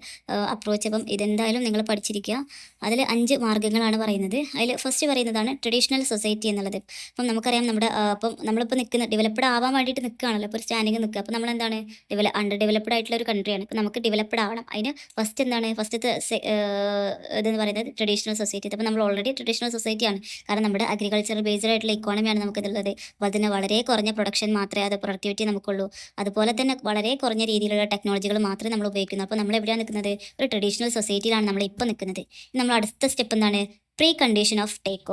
approach. അപ്പം ഇതെന്തായാലും നിങ്ങൾ പഠിച്ചിരിക്കുക. അതിൽ 5 മാർഗ്ഗങ്ങളാണ് പറയുന്നത്. അതിൽ ഫസ്റ്റ് പറയുന്നതാണ് ട്രഡീഷണൽ സൊസൈറ്റി എന്നുള്ളത്. അപ്പം നമുക്കറിയാം അപ്പം നമ്മളിപ്പോൾ ഡെവലപ്ഡ് ആവാൻ വേണ്ടിയിട്ട് നിൽക്കുകയാണല്ലോ, ഇപ്പോൾ ഒരു സ്റ്റാൻഡിങ് നിൽക്കുക. അപ്പോൾ നമ്മളെന്താണ് അണ്ടർ ഡെവലപ്ഡ് ആയിട്ടുള്ള ഒരു കൺട്രിയാണ്. ഇപ്പോൾ നമുക്ക് ഡെവലപ്ഡ് ആവണം. അതിന് ഫസ്റ്റത്തെ ഇതെന്ന് പറയുന്നത് ട്രഡീഷണൽ സൊസൈറ്റി. അപ്പോൾ നമ്മൾ ഓൾറെഡി ട്രഡീഷണൽ സൊസൈറ്റിയാണ്. കാരണം നമ്മുടെ അഗ്രികൾച്ചർ ബേസ്ഡ് ആയിട്ടുള്ള ഇക്കോണമിയാണ് നമുക്കിതുള്ളത്. അപ്പോൾ അതിന് വളരെ കുറഞ്ഞ പ്രൊഡക്ഷൻ മാത്രമേ അത് പ്രൊഡക്ടിവിറ്റി നമുക്കുള്ളൂ. അതുപോലെ തന്നെ വളരെ കുറഞ്ഞ രീതിയിലുള്ള ടെക്നോളജികൾ മാത്രമേ നമ്മൾ ഉപയോഗിക്കുന്നു. അപ്പോൾ നമ്മൾ എവിടെയാണ് നിൽക്കുന്നത്, ഒരു ട്രഡീഷണൽ സൊസൈറ്റിയിലാണ് നമ്മൾ ഇപ്പോൾ നിൽക്കുന്നത്. നമ്മൾ അടുത്ത സ്റ്റെപ്പ് എന്താണ്, pre condition of take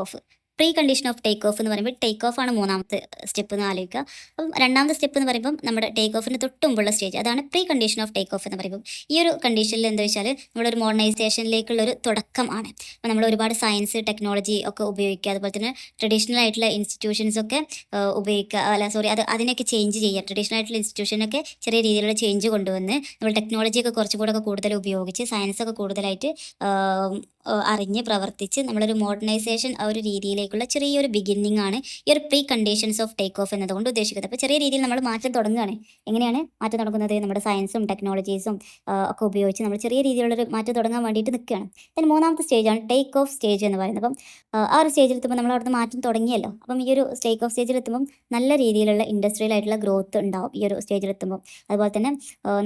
off എന്ന് പറയുമ്പോൾ ടേക്ക് ഓഫ് ആണ് മൂന്നാമത്തെ സ്റ്റെപ്പ് എന്ന് ആലോചിക്കുക. അപ്പം രണ്ടാമത്തെ സ്റ്റെപ്പ് എന്ന് പറയുമ്പോൾ നമ്മുടെ ടേക്ക് ഓഫിന് തൊട്ട് മുമ്പുള്ള സ്റ്റേജ്, അതാണ് pre condition of take off എന്ന് പറയുമ്പോൾ. ഈ ഒരു കണ്ടീഷനിൽ എന്താ വെച്ചാൽ നമ്മളൊരു മോഡേണൈസേഷനിലേക്കുള്ളൊരു തുടക്കമാണ്. അപ്പോൾ നമ്മൾ ഒരുപാട് സയൻസ് ടെക്നോളജി ഒക്കെ ഉപയോഗിക്കുക, അതുപോലെ തന്നെ ട്രഡീഷണൽ ആയിട്ടുള്ള ഇൻസ്റ്റിറ്റ്യൂഷൻസ് ഒക്കെ അതിനൊക്കെ ചേഞ്ച് ചെയ്യുക. ട്രഡീഷണൽ ആയിട്ടുള്ള ഇൻസ്റ്റിറ്റ്യൂഷനൊക്കെ ചെറിയ രീതിയിലുള്ള ചേഞ്ച് കൊണ്ടുവന്ന് നമ്മൾ ടെക്നോളജിയൊക്കെ കുറച്ചും കൂടെ കൂടുതൽ ഉപയോഗിച്ച് സയൻസൊക്കെ കൂടുതലായിട്ട് അറിഞ്ഞ് പ്രവർത്തിച്ച് നമ്മളൊരു മോഡേണൈസേഷൻ ആ ഒരു രീതിയിലേക്കുള്ള ചെറിയൊരു ബിഗിന്നിങ് ആണ് ഈ ഒരു pre conditions of take off എന്നതുകൊണ്ട് ഉദ്ദേശിക്കുന്നത്. അപ്പോൾ ചെറിയ രീതിയിൽ നമ്മൾ മാറ്റം തുടങ്ങുകയാണ്. എങ്ങനെയാണ് മാറ്റം തുടങ്ങുന്നത്? നമ്മുടെ സയൻസും ടെക്നോളജീസും ഒക്കെ ഉപയോഗിച്ച് നമ്മൾ ചെറിയ രീതിയിലുള്ളൊരു മാറ്റം തുടങ്ങാൻ വേണ്ടിയിട്ട് നിൽക്കുകയാണ്. then മൂന്നാമത്തെ സ്റ്റേജാണ് ടേക്ക് ഓഫ് സ്റ്റേജ് എന്ന് പറയുന്നത്. അപ്പം ആ ഒരു സ്റ്റേജിലെത്തുമ്പോൾ നമ്മൾ അവിടുന്ന് മാറ്റം തുടങ്ങിയല്ലോ. അപ്പം ഈ ഒരു ടേക്ക് ഓഫ് സ്റ്റേജിലെത്തുമ്പം നല്ല രീതിയിലുള്ള ഇൻഡസ്ട്രിയൽ ആയിട്ടുള്ള ഗ്രോത്ത് ഉണ്ടാവും ഈ ഒരു സ്റ്റേജിലെത്തുമ്പോൾ. അതുപോലെ തന്നെ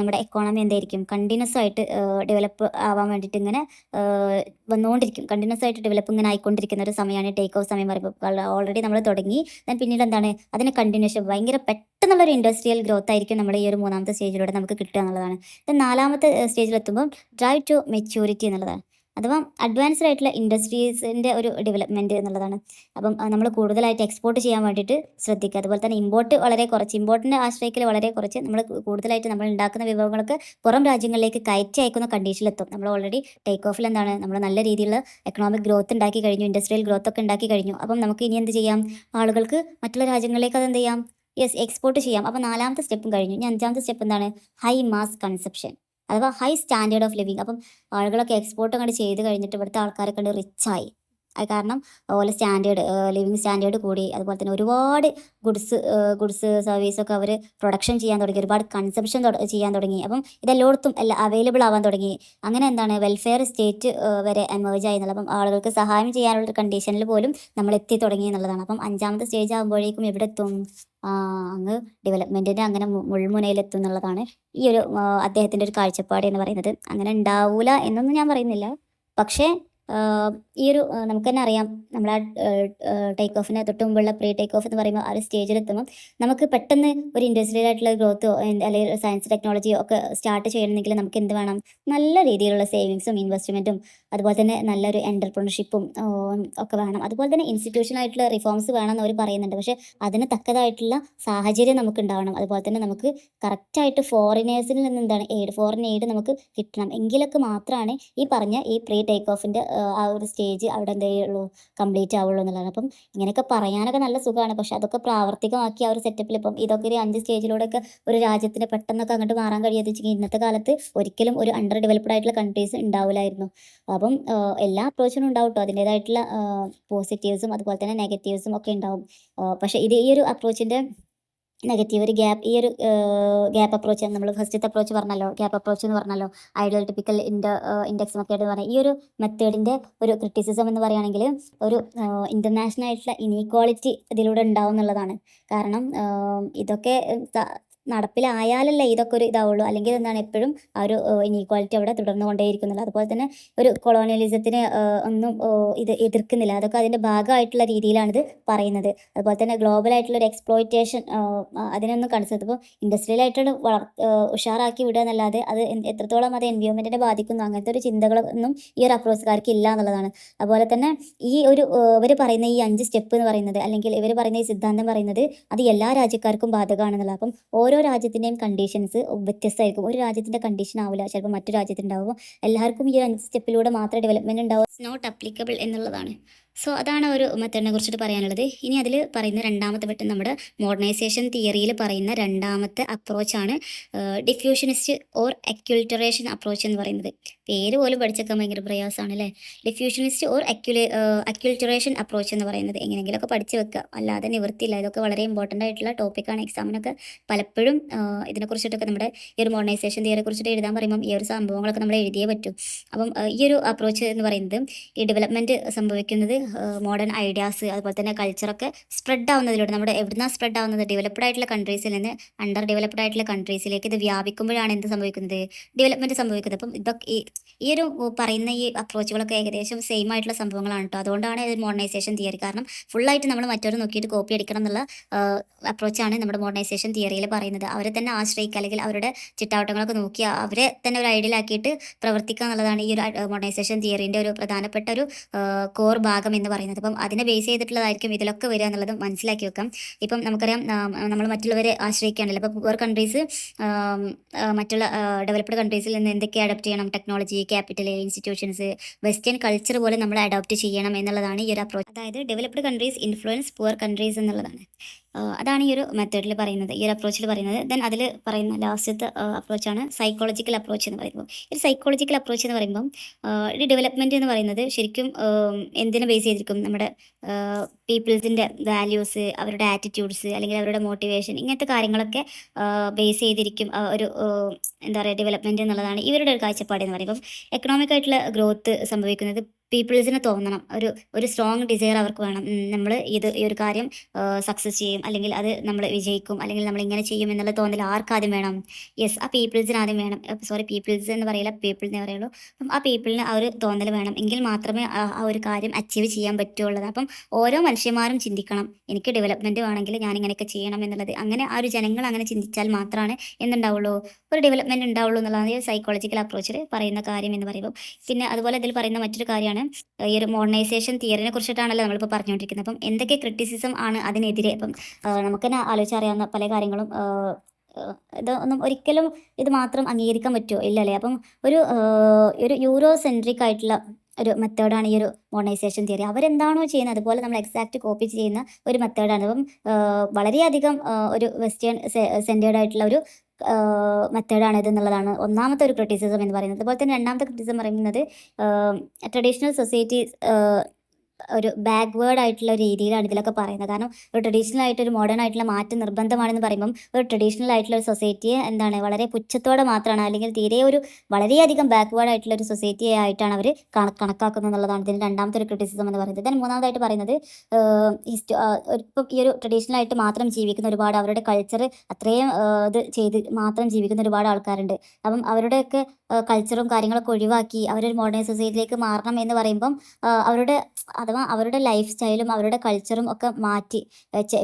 നമ്മുടെ എക്കോണമി എന്തായിരിക്കും കണ്ടിന്യൂസ് ആയിട്ട് ഡെവലപ്പ് ആവാൻ വേണ്ടിയിട്ട് ഇങ്ങനെ വന്നുകൊണ്ടിരിക്കും. കണ്ടിന്യൂസ് ആയിട്ട് ഡെവലപ്പ് ഇങ്ങനെ ആയിക്കൊണ്ടിരിക്കുന്ന ഒരു സമയമാണ് ടേക്ക് ഓഫ് സമയം പറയുമ്പോൾ. ഓൾറെഡി നമ്മൾ തുടങ്ങി then പിന്നീട് എന്താണ് അതിന് കണ്ടിന്യൂഷൻ ഭയങ്കര പെട്ടെന്നുള്ളൊരു ഇൻഡസ്ട്രിയൽ ഗ്രോത്ത് ആയിരിക്കും നമ്മുടെ ഈ ഒരു മൂന്നാമത്തെ സ്റ്റേജിലൂടെ നമുക്ക് കിട്ടുക എന്നുള്ളതാണ്. then നാലാമത്തെ സ്റ്റേജിലെത്തുമ്പോൾ ഡ്രൈവ് ടു മെച്യൂരിറ്റി എന്നുള്ളതാണ്. അഥവാ അഡ്വാൻസ്ഡ് ആയിട്ടുള്ള ഇൻഡസ്ട്രീസിൻ്റെ ഒരു ഡെവലപ്മെൻറ്റ് എന്നുള്ളതാണ്. അപ്പം നമ്മൾ കൂടുതലായിട്ട് എക്സ്പോർട്ട് ചെയ്യാൻ വേണ്ടിയിട്ട് ശ്രദ്ധിക്കുക. അതുപോലെ തന്നെ ഇമ്പോർട്ട് വളരെ കുറച്ച്, ഇമ്പോർട്ടിൻ്റെ ആശ്രയിക്കൽ വളരെ കുറച്ച് നമ്മൾ കൂടുതലായിട്ട് നമ്മൾ ഉണ്ടാക്കുന്ന വിഭവങ്ങളൊക്കെ പുറം രാജ്യങ്ങളിലേക്ക് കയറ്റി അയക്കുന്ന കണ്ടീഷനിലെത്തും. നമ്മൾ ഓൾറെഡി ടേക്ക് ഓഫിൽ എന്താണ് നമ്മൾ നല്ല രീതിയിലുള്ള എക്കണോമിക് ഗ്രോത്ത് ഉണ്ടാക്കി കഴിഞ്ഞു, ഇൻഡസ്ട്രിയൽ ഗ്രോത്ത് ഒക്കെ ഉണ്ടാക്കി കഴിഞ്ഞു. അപ്പം നമുക്ക് ഇനി എന്ത് ചെയ്യാം? ആളുകൾക്ക് മറ്റുള്ള രാജ്യങ്ങളിലേക്ക് അത് എന്ത് ചെയ്യാം? യെസ്, എക്സ്പോർട്ട് ചെയ്യാം. അപ്പോൾ നാലാമത്തെ സ്റ്റെപ്പും കഴിഞ്ഞു. ഇനി അഞ്ചാമത്തെ സ്റ്റെപ്പ് എന്താണ്? ഹൈ മാസ് കൺസപ്ഷൻ അഥവാ ഹൈ സ്റ്റാൻഡേർഡ് ഓഫ് ലിവിങ്. അപ്പം ആളുകളൊക്കെ എക്സ്പോർട്ട് അങ്ങോട്ട് ചെയ്ത് കഴിഞ്ഞിട്ട് ഇവിടുത്തെ ആൾക്കാരൊക്കെ കണ്ട് റിച്ചായി. അത് കാരണം അതുപോലെ സ്റ്റാൻഡേർഡ് ലിവിങ് സ്റ്റാൻഡേർഡ് കൂടി. അതുപോലെ തന്നെ ഒരുപാട് ഗുഡ്സ് സർവീസൊക്കെ അവർ പ്രൊഡക്ഷൻ ചെയ്യാൻ തുടങ്ങി, ഒരുപാട് കൺസംഷൻ ചെയ്യാൻ തുടങ്ങി. അപ്പം ഇതെല്ലായിടത്തും എല്ലാം അവൈലബിൾ ആവാൻ തുടങ്ങി. അങ്ങനെ എന്താണ് വെൽഫെയർ സ്റ്റേറ്റ് വരെ എമേർജ് ആയി എന്നുള്ളത്. അപ്പം ആളുകൾക്ക് സഹായം ചെയ്യാനുള്ളൊരു കണ്ടീഷനിൽ പോലും നമ്മൾ എത്തി തുടങ്ങി എന്നുള്ളതാണ്. അപ്പം അഞ്ചാമത്തെ സ്റ്റേജ് ആകുമ്പോഴേക്കും എവിടെ എത്തും? അങ്ങ് ഡെവലപ്മെൻറ്റിൻ്റെ അങ്ങനെ മുൾമുനയിലെത്തും എന്നുള്ളതാണ് ഈ ഒരു അദ്ദേഹത്തിൻ്റെ ഒരു കാഴ്ചപ്പാട് എന്ന് പറയുന്നത്. അങ്ങനെ ഉണ്ടാവൂല എന്നൊന്നും ഞാൻ പറയുന്നില്ല. പക്ഷേ ഈ ഒരു നമുക്ക് തന്നെ അറിയാം, നമ്മൾ ആ ടേക്ക് ഓഫിന് തൊട്ട് മുമ്പുള്ള പ്രീ ടേക്ക് ഓഫ് എന്ന് പറയുമ്പോൾ ആ ഒരു സ്റ്റേജിലെത്തുമ്പോൾ നമുക്ക് പെട്ടെന്ന് ഒരു ഇൻഡസ്ട്രിയൽ ആയിട്ടുള്ള ഗ്രോത്തോ അല്ലെങ്കിൽ സയൻസ് ടെക്നോളജിയോ ഒക്കെ സ്റ്റാർട്ട് ചെയ്യണമെങ്കിൽ നമുക്ക് എന്ത് വേണം? നല്ല രീതിയിലുള്ള സേവിങ്സും ഇൻവെസ്റ്റ്മെൻറ്റും അതുപോലെ തന്നെ നല്ലൊരു എൻ്റർപ്രണർഷിപ്പും ഒക്കെ വേണം. അതുപോലെ തന്നെ ഇൻസ്റ്റിറ്റ്യൂഷനായിട്ടുള്ള റിഫോംസ് വേണമെന്ന് അവർ പറയുന്നുണ്ട്. പക്ഷേ അതിന് തക്കതായിട്ടുള്ള സാഹചര്യം നമുക്ക് ഉണ്ടാവണം. അതുപോലെ തന്നെ നമുക്ക് കറക്റ്റായിട്ട് ഫോറിനേഴ്സിൽ നിന്ന് എന്താണ് ഫോറിൻ എയ്ഡ് നമുക്ക് കിട്ടണം. എങ്കിലൊക്കെ മാത്രമാണ് ഈ പറഞ്ഞ ഈ പ്രീ ടേക്ക് ഓഫിൻ്റെ ആ ഒരു സ്റ്റേജ് അവിടെ എന്തേ ഉള്ളൂ, കംപ്ലീറ്റ് ആവുള്ളൂ എന്നുള്ളതാണ്. അപ്പം ഇങ്ങനെയൊക്കെ പറയാനൊക്കെ നല്ല സുഖമാണ്. പക്ഷെ അതൊക്കെ പ്രാവർത്തികമാക്കി ആ ഒരു സെറ്റപ്പിൽ ഇപ്പം ഇതൊക്കെ ഒരു 5 സ്റ്റേജിലൂടെയൊക്കെ ഒരു രാജ്യത്തിന് പെട്ടെന്നൊക്കെ അങ്ങോട്ട് മാറാൻ കഴിയാതെ വെച്ചെങ്കിൽ ഇന്നത്തെ കാലത്ത് ഒരിക്കലും ഒരു അണ്ടർ ഡെവലപ്ഡ് ആയിട്ടുള്ള കൺട്രീസ് ഉണ്ടാവില്ലായിരുന്നു. അപ്പം എല്ലാ അപ്രോച്ചിനും ഉണ്ടാവും കേട്ടോ അതിൻ്റേതായിട്ടുള്ള പോസിറ്റീവ്സും അതുപോലെ തന്നെ നെഗറ്റീവ്സും ഒക്കെ ഉണ്ടാവും. പക്ഷേ ഈ ഒരു അപ്രോച്ചിൻ്റെ നെഗറ്റീവ് ഒരു ഗ്യാപ്പ് അപ്രോച്ച് നമ്മൾ ഫസ്റ്റത്തെ അപ്രോച്ച് പറഞ്ഞല്ലോ, ഗ്യാപ്പ് അപ്രോച്ച് എന്ന് പറഞ്ഞല്ലോ, ഐഡിയൽ ടിപ്പിക്കൽ ഇൻഡെക്സ് മെത്തേഡ് എന്ന് പറഞ്ഞാൽ ഈ ഒരു മെത്തേഡിൻ്റെ ഒരു ക്രിറ്റിസിസം എന്ന് പറയുകയാണെങ്കിൽ ഒരു ഇൻ്റർനാഷണൽ ആയിട്ടുള്ള ഇനീക്വാളിറ്റി ഇതിലൂടെ ഉണ്ടാവും എന്നുള്ളതാണ്. കാരണം ഇതൊക്കെ നടപ്പിലായാലല്ലേ ഇതൊക്കെ ഒരു ഇതാവുള്ളൂ. അല്ലെങ്കിൽ എന്താണ് എപ്പോഴും ആ ഒരു ഇനീക്വാലിറ്റി അവിടെ തുടർന്നു കൊണ്ടേയിരിക്കുന്നില്ല. അതുപോലെ തന്നെ ഒരു കൊളോണിയലിസത്തിന് ഒന്നും ഇത് എതിർക്കുന്നില്ല. അതൊക്കെ അതിൻ്റെ ഭാഗമായിട്ടുള്ള രീതിയിലാണിത് പറയുന്നത്. അതുപോലെ തന്നെ ഗ്ലോബലായിട്ടുള്ള ഒരു എക്സ്പ്ലോയിറ്റേഷൻ അതിനൊന്നും കൺസെപ്റ്റ് ഇപ്പോൾ ഇൻഡസ്ട്രിയലായിട്ട് ഉഷാറാക്കി വിടുക എന്നല്ലാതെ അത് എത്രത്തോളം അത് എൻവയോൺമെൻറ്റിനെ ബാധിക്കുന്നു അങ്ങനത്തെ ഒരു ചിന്തകളൊന്നും ഈ ഒരു അപ്രോച്ചുകാർക്ക് ഇല്ല എന്നുള്ളതാണ്. അതുപോലെ തന്നെ ഈ ഒരു ഇവർ പറയുന്ന ഈ 5 സ്റ്റെപ്പ് എന്ന് പറയുന്നത് അല്ലെങ്കിൽ ഇവർ പറയുന്ന ഈ സിദ്ധാന്തം പറയുന്നത് അത് എല്ലാ രാജ്യക്കാർക്കും ബാധകമാണെന്നുള്ളത്. അപ്പം ഓരോ രാജ്യത്തിൻ്റെയും കണ്ടീഷൻസ് വ്യത്യസ്തമായിരിക്കും. ഒരു രാജ്യത്തിൻ്റെ കണ്ടീഷൻ ആവില്ല ചിലപ്പോൾ മറ്റു രാജ്യത്തുണ്ടാവും. എല്ലാവർക്കും ഈ 5 സ്റ്റെപ്പിലൂടെ മാത്രമേ ഡെവലപ്മെൻറ്റ് ഉണ്ടാവും. ഇറ്റ്സ് നോട്ട് അപ്ലിക്കബിൾ എന്നുള്ളതാണ്. സോ അതാണ് ഒരു മെത്തേഡിനെ കുറിച്ചിട്ട് പറയാനുള്ളത്. ഇനി അതിൽ പറയുന്ന രണ്ടാമത്തെ പെട്ടെന്ന് നമ്മുടെ മോഡേണൈസേഷൻ തിയറിയിൽ പറയുന്ന രണ്ടാമത്തെ അപ്രോച്ചാണ് ഡിഫ്യൂഷനിസ്റ്റ് ഓർ അക്യുൾട്ടറേഷൻ അപ്രോച്ച് എന്ന് പറയുന്നത്. പേര് പോലും പഠിച്ചേക്കാൻ ഭയങ്കര പ്രയാസമാണ് അല്ലേ. ഡിഫ്യൂഷനിസ്റ്റ് ഓർ അക്യുൾട്ടറേഷൻ അപ്രോച്ച് എന്ന് പറയുന്നത് എങ്ങനെയെങ്കിലുമൊക്കെ പഠിച്ച് വെക്കുക, അല്ലാതെ നിവൃത്തിയില്ല. ഇതൊക്കെ വളരെ ഇമ്പോർട്ടൻ്റ് ആയിട്ടുള്ള ടോപ്പിക്കാണ്. എക്സാമിനൊക്കെ പലപ്പോഴും ഇതിനെക്കുറിച്ചിട്ടൊക്കെ നമ്മുടെ ഈ ഒരു മോഡേണൈസേഷൻ തിയറിയെ കുറിച്ചിട്ട് എഴുതാൻ പറയുമ്പം ഈ ഒരു സംഭവങ്ങളൊക്കെ നമ്മൾ എഴുതിയേ പറ്റും. അപ്പം ഈ ഒരു അപ്രോച്ച് എന്ന് പറയുന്നത് ഈ ഡെവലപ്മെൻറ്റ് സംഭവിക്കുന്നത് മോഡേൺ ഐഡിയാസ് അതുപോലെ തന്നെ കൾച്ചറൊക്കെ സ്പ്രെഡ് ആവുന്നതിലൂടെ നമ്മുടെ എവിടുന്നാണ് സ്പ്രെഡ് ആവുന്നത്? ഡെവലപ്ഡ് ആയിട്ടുള്ള കൺട്രീസിൽ നിന്ന് അണ്ടർ ഡെവലപ്ഡ് ആയിട്ടുള്ള കൺട്രീസിലേക്ക് ഇത് വ്യാപിക്കുമ്പോഴാണ് എന്ത് സംഭവിക്കുന്നത്? ഡെവലപ്മെൻറ്റ് സംഭവിക്കുന്നത്. അപ്പം ഇതൊക്കെ ഈ ഒരു പറയുന്ന ഈ അപ്രോച്ചുകളൊക്കെ ഏകദേശം സെയിം ആയിട്ടുള്ള സംഭവങ്ങളാണ് കേട്ടോ. അതുകൊണ്ടാണ് ഇത് മോഡേണൈസേഷൻ തിയറി. കാരണം ഫുള്ളായിട്ട് നമ്മൾ മറ്റൊരു നോക്കിയിട്ട് കോപ്പി അടിക്കണം എന്നുള്ള അപ്രോച്ചാണ് നമ്മുടെ മോഡേണൈസേഷൻ തിയറിയിൽ പറയുന്നത്. അവരെ തന്നെ ആശ്രയിക്കുക അല്ലെങ്കിൽ അവരുടെ ചിട്ടാവട്ടങ്ങളൊക്കെ നോക്കി അവരെ തന്നെ ഒരു ഐഡിയലാക്കിയിട്ട് പ്രവർത്തിക്കുക എന്നുള്ളതാണ് ഈ ഒരു മോഡേണൈസേഷൻ തിയറിൻ്റെ ഒരു പ്രധാനപ്പെട്ട ഒരു കോർ ഭാഗം എന്ന് പറയുന്നത്. അപ്പം അതിനെ ബേസ് ചെയ്തിട്ടുള്ളതായിരിക്കും ഇതിലൊക്കെ വരിക എന്നുള്ളത് മനസ്സിലാക്കി വെക്കാം. ഇപ്പം നമുക്കറിയാം നമ്മൾ മറ്റുള്ളവരെ ആശ്രയിക്കുകയാണല്ലോ. അപ്പോൾ വേറെ കൺട്രീസ് മറ്റുള്ള ഡെവലപ്ഡ് കൺട്രീസിൽ നിന്ന് എന്തൊക്കെ അഡോപ്റ്റ് ചെയ്യണം? Technology, capital, institutions, western culture പോലെ നമ്മൾ അഡോപ്റ്റ് ചെയ്യണം എന്നുള്ളതാണ് ഈ ഒരു അപ്രോച്ച്. അതായത് developed countries influence poor countries എന്നുള്ളതാണ്. അതാണ് ഈ ഒരു മെത്തേഡിൽ പറയുന്നത്, ഈ ഒരു അപ്രോച്ചിൽ പറയുന്നത്. ദെൻ അതിൽ പറയുന്ന ലാസ്റ്റത്തെ അപ്രോച്ചാണ് സൈക്കോളജിക്കൽ അപ്രോച്ച് എന്ന് പറയുമ്പോൾ. ഈ സൈക്കോളജിക്കൽ അപ്രോച്ച് എന്ന് പറയുമ്പം ഈ ഡെവലപ്മെൻറ്റ് എന്ന് പറയുന്നത് ശരിക്കും എന്തിനെ ബേസ് ചെയ്തിരിക്കും? നമ്മുടെ പീപ്പിൾസിൻ്റെ വാല്യൂസ്, അവരുടെ ആറ്റിറ്റ്യൂഡ്സ്, അല്ലെങ്കിൽ അവരുടെ മോട്ടിവേഷൻ, ഇങ്ങനത്തെ കാര്യങ്ങളൊക്കെ ബേസ് ചെയ്തിരിക്കും ഒരു എന്താ പറയുക ഡെവലപ്മെൻറ്റ് എന്നുള്ളതാണ് ഇവരുടെ ഒരു കാഴ്ചപ്പാട് എന്ന് പറയുമ്പോൾ. എക്കണോമിക് ആയിട്ടുള്ള ഗ്രോത്ത് സംഭവിക്കുന്നത് പീപ്പിൾസിന് തോന്നണം, ഒരു സ്ട്രോങ് ഡിസയർ അവർക്ക് വേണം. നമ്മൾ ഈ ഒരു കാര്യം സക്സസ് ചെയ്യും, അല്ലെങ്കിൽ അത് നമ്മൾ വിജയിക്കും, അല്ലെങ്കിൽ നമ്മൾ ഇങ്ങനെ ചെയ്യും എന്നുള്ള തോന്നൽ ആർക്കാദ്യം വേണം? യെസ്, ആ പീപ്പിൾസിന് ആദ്യം വേണം. പീപ്പിൾസ് എന്ന് പറയില്ല, പീപ്പിൾ എന്നേ പറയുള്ളൂ. അപ്പം ആ പീപ്പിളിന് ആ ഒരു തോന്നൽ വേണം, എങ്കിൽ മാത്രമേ ആ ഒരു കാര്യം അച്ചീവ് ചെയ്യാൻ പറ്റുള്ളൂ. അപ്പം ഓരോ മനുഷ്യന്മാരും ചിന്തിക്കണം, എനിക്ക് ഡെവലപ്മെൻറ്റ് വേണമെങ്കിൽ ഞാൻ ഇങ്ങനെയൊക്കെ ചെയ്യണം എന്നുള്ളത്. അങ്ങനെ ആ ഒരു ജനങ്ങൾ അങ്ങനെ ചിന്തിച്ചാൽ മാത്രമാണ് എന്തുണ്ടാവുള്ളൂ, ഒരു ഡെവലപ്മെൻറ്റ് ഉണ്ടാവുള്ളൂ എന്നുള്ളതാണ് ഈ സൈക്കോളജിക്കൽ അപ്രോച്ചിൽ പറയുന്ന കാര്യം എന്ന് പറയുമ്പോൾ. പിന്നെ അതുപോലെ ഇതിൽ പറയുന്ന മറ്റൊരു കാര്യമാണ് ഈ ഒരു മോഡേണൈസേഷൻ തിയറിനെ കുറിച്ചിട്ടാണല്ലോ നമ്മളിപ്പോൾ പറഞ്ഞുകൊണ്ടിരിക്കുന്നത്. അപ്പം എന്തൊക്കെ ക്രിറ്റിസിസം ആണ് അതിനെതിരെ? അപ്പം നമുക്ക് തന്നെ ആലോചിച്ചറിയാവുന്ന പല കാര്യങ്ങളും ഇതൊന്നും ഒരിക്കലും ഇത് മാത്രം അംഗീകരിക്കാൻ പറ്റുമോ? ഇല്ലല്ലേ. അപ്പം ഒരു യൂറോ സെൻട്രിക് ആയിട്ടുള്ള ഒരു മെത്തേഡാണ് ഈ ഒരു മോഡേണൈസേഷൻ തിയറി. അവരെന്താണോ ചെയ്യുന്നത് അതുപോലെ നമ്മൾ എക്സാക്റ്റ് കോപ്പി ചെയ്യുന്ന ഒരു മെത്തേഡാണ്. അപ്പം വളരെയധികം ഒരു വെസ്റ്റേൺ സെൻറ്റേർഡ് ആയിട്ടുള്ള ഒരു മെത്തേഡാണ് ഇതെന്നുള്ളതാണ് ഒന്നാമത്തെ ഒരു ക്രിറ്റിസിസം എന്ന് പറയുന്നത്. അതുപോലെ തന്നെ രണ്ടാമത്തെ ക്രിറ്റിസിസം പറയുന്നത് ട്രഡീഷണൽ സൊസൈറ്റി ഒരു ബാക്ക്വേർഡ് ആയിട്ടുള്ള ഒരു രീതിയിലാണ് ഇതിലൊക്കെ പറയുന്നത്. കാരണം ഒരു ട്രഡീഷണൽ ആയിട്ട് ഒരു മോഡേൺ ആയിട്ടുള്ള മാറ്റം നിർബന്ധമാണെന്ന് പറയുമ്പം ഒരു ട്രഡീഷണൽ ആയിട്ടുള്ള ഒരു സൊസൈറ്റിയെ എന്താണ് വളരെ പുച്ഛത്തോടെ മാത്രമാണ്, അല്ലെങ്കിൽ തീരെ ഒരു വളരെയധികം ബാക്ക്വേർഡ് ആയിട്ടുള്ള ഒരു സൊസൈറ്റി ആയിട്ടാണ് അവർ കണക്കാക്കുന്നത് എന്നുള്ളതാണ് ഇതിന് രണ്ടാമത്തെ ഒരു ക്രിറ്റിസിസം എന്ന് പറയുന്നത്. ദെൻ മൂന്നാമതായിട്ട് പറയുന്നത് ഇപ്പം ഈ ഒരു ട്രഡീഷണൽ ആയിട്ട് മാത്രം ജീവിക്കുന്ന ഒരുപാട്, അവരുടെ കൾച്ചർ അത്രയും ഇത് ചെയ്ത് മാത്രം ജീവിക്കുന്ന ഒരുപാട് ആൾക്കാരുണ്ട്. അപ്പം അവരുടെയൊക്കെ കൾച്ചറും കാര്യങ്ങളൊക്കെ ഒഴിവാക്കി അവരൊരു മോഡേൺ സൊസൈറ്റിയിലേക്ക് മാറണം എന്ന് പറയുമ്പം അവരുടെ അഥവാ അവരുടെ ലൈഫ് സ്റ്റൈലും അവരുടെ കൾച്ചറും ഒക്കെ മാറ്റി.